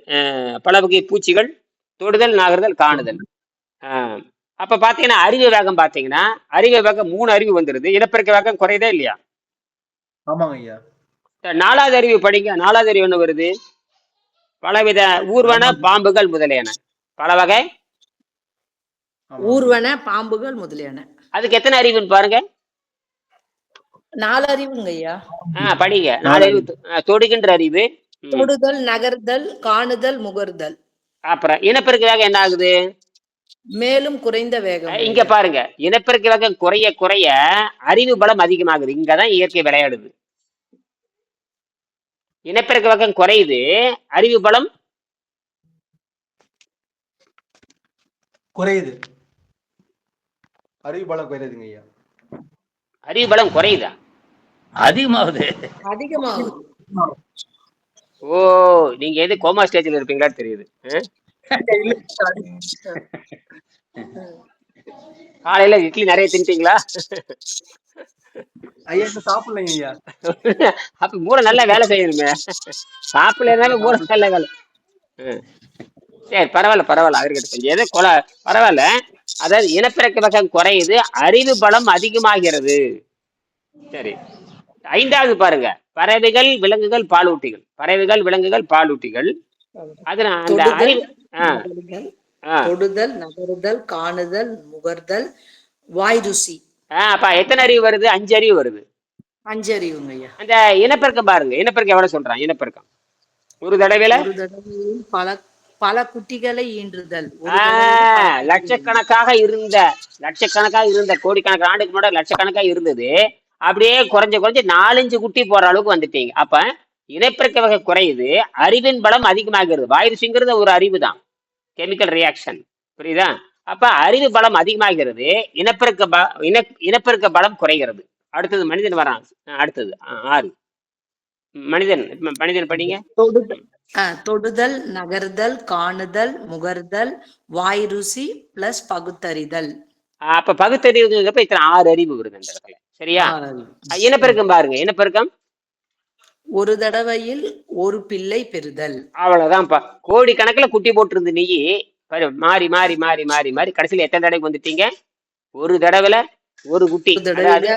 Speaker 3: பல வகை பூச்சிகள், தொடுதல், நகர்தல், காணுதல். அப்ப பாத்தீங்கன்னா அறிவு வேகம் பாத்தீங்கன்னா, அறிவு வேகம் 3 அறிவு வந்துருது. இனப்பெருக்க வேகம் குறையதே இல்லையா?
Speaker 2: ஆமாங்க ஐயா.
Speaker 3: 4வது அறிவு படிங்க. 4வது அறிவு என்ன வருது? பலவித ஊர்வன பாம்புகள் முதலியன. பல வகை
Speaker 4: ஊர்வன பாம்புகள் முதலியன.
Speaker 3: அதுக்கு எத்தனை அறிவுன்னு பாருங்க.
Speaker 4: 4 அறிவுங்க ஐயா.
Speaker 3: படிங்க. 4 அறிவு. தொடுகின்ற அறிவு,
Speaker 4: தொடுதல், நகர்தல், காணுதல், முகர்தல்.
Speaker 3: அப்புறம் இனப்பெருக்க வேகம் என்ன ஆகுது?
Speaker 4: மேலும் குறைந்த வேகம்.
Speaker 3: இங்க பாருங்க, இனப்பெருக்க வேகம் குறைய குறைய அறிவு பலம் அதிகமாகுது. இங்கதான் இயற்கை விளையாடுது. இனப்பெருக்க வேகம் குறையுது, அறிவு பலம்
Speaker 2: குறையுது. அறிவு பலம் குறையுதுங்க ஐயா.
Speaker 3: அறிவு பலம் குறையுதா?
Speaker 5: அதிகமாகுது.
Speaker 3: ஓ, நீங்க எது கோமா ஸ்டேஜ்ல இருப்பீங்களா தெரியுது. காலையில இட்லி நிறைய தின்ட்டீங்களா?
Speaker 2: ஐயா சாப்பிடலைங்க ஐயா.
Speaker 3: அப்ப மூளை நல்லா வேலை செய்யணுமே. சாப்பிடலனாலும் மூளை நல்ல வேலை. சரி, பரவாயில்ல. அவர்கிட்ட கொஞ்சம் எது பரவாயில்ல. அதாவது இனப்பெருக்க வேகம் குறையுது, அறிவு பலம் அதிகமாகிறது. சரி, 5வது பாருங்க. பறவைகள், விலங்குகள், பாலூட்டிகள். பறவைகள், விலங்குகள், பாலூட்டிகள். அது அந்த அறிவு
Speaker 4: தொடுதல், நகருதல், காணுதல், முகர்தல், வாய் ருசி.
Speaker 3: அப்ப எத்தனை அறிவு வருது? 5 அறிவு வருது.
Speaker 4: 5 அறிவுங்க ஐயா.
Speaker 3: அந்த இனப்பெருக்கம் பாருங்க. இனப்பெருக்கம் எவ்வளவு சொல்றான்? இனப்பெருக்கம் ஒரு தடவையில
Speaker 4: ஒரு தடவையில் பல பல குட்டிகளை ஈன்றுதல். ஒரு தடவையில் பல குட்டிகளை
Speaker 3: லட்சக்கணக்காக இருந்த கோடிக்கணக்கான ஆண்டுக்கு முன்னாடி லட்சக்கணக்காக இருந்தது. அப்படியே குறைஞ்சு 4-5 குட்டி போற அளவுக்கு வந்துட்டீங்க. அப்ப இனப்பெருக்க வகை குறையுது, அறிவின் பலம் அதிகமாகிறது. வைரஸ்ங்கிறது ஒரு அறிவு தான், கெமிக்கல் ரியாக்ஷன். புரியுதா? அப்ப அறிவு பலம் அதிகமாகிறது, இனப்பெருக்க பலம் குறைகிறது. அடுத்தது மனிதன் வரான். அடுத்தது 6 மனிதன் படிங்க.
Speaker 4: தொடுதல், நகர்தல், காணுதல், முகர்தல், வாய் ருசி பிளஸ் பகுத்தறிதல்.
Speaker 3: அப்ப பகுத்தறிவுங்கிறப்ப இத்தனை 6 அறிவு வருது அந்த இடத்துல. சரியா? இனப்பெருக்கம் பாருங்க. இனப்பெருக்கம்
Speaker 4: ஒரு தடவையில் ஒரு பிள்ளை பெறுதல்.
Speaker 3: அவ்வளவுதான்ப்பா. கோடி கணக்குல குட்டி போட்டிருந்து நீ மாறி மாறி மாறி மாறி மாறி கடைசியில எத்தனை தடவை வந்துட்டீங்க? ஒரு தடவைல ஒரு குட்டி. அதாவது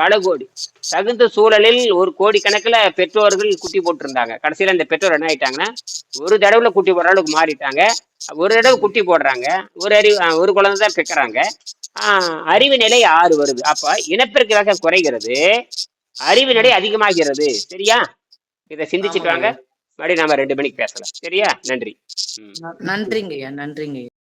Speaker 3: பல கோடி தகுந்த சூழலில் ஒரு கோடி கணக்குல பெற்றோர்கள் குட்டி போட்டிருந்தாங்க. கடைசியில இந்த பெற்றோர் என்ன ஆயிட்டாங்கன்னா ஒரு தடவைல குட்டி போடுற அளவுக்கு மாறிட்டாங்க. ஒரு தடவை குட்டி போடுறாங்க, ஒரு குழந்தை தான் பெக்கிறாங்க. அறிவு நிலை 6 வருது. அப்ப இனப்பெருக்க வகை குறைகிறது, அறிவு நிலை அதிகமாகிறது. சரியா? இதை சிந்திச்சுட்டு வாங்க. மறுபடியும் நாம 2 மணிக்கு பேசலாம். சரியா? நன்றி.
Speaker 4: நன்றிங்கய்யா, நன்றிங்கய்யா.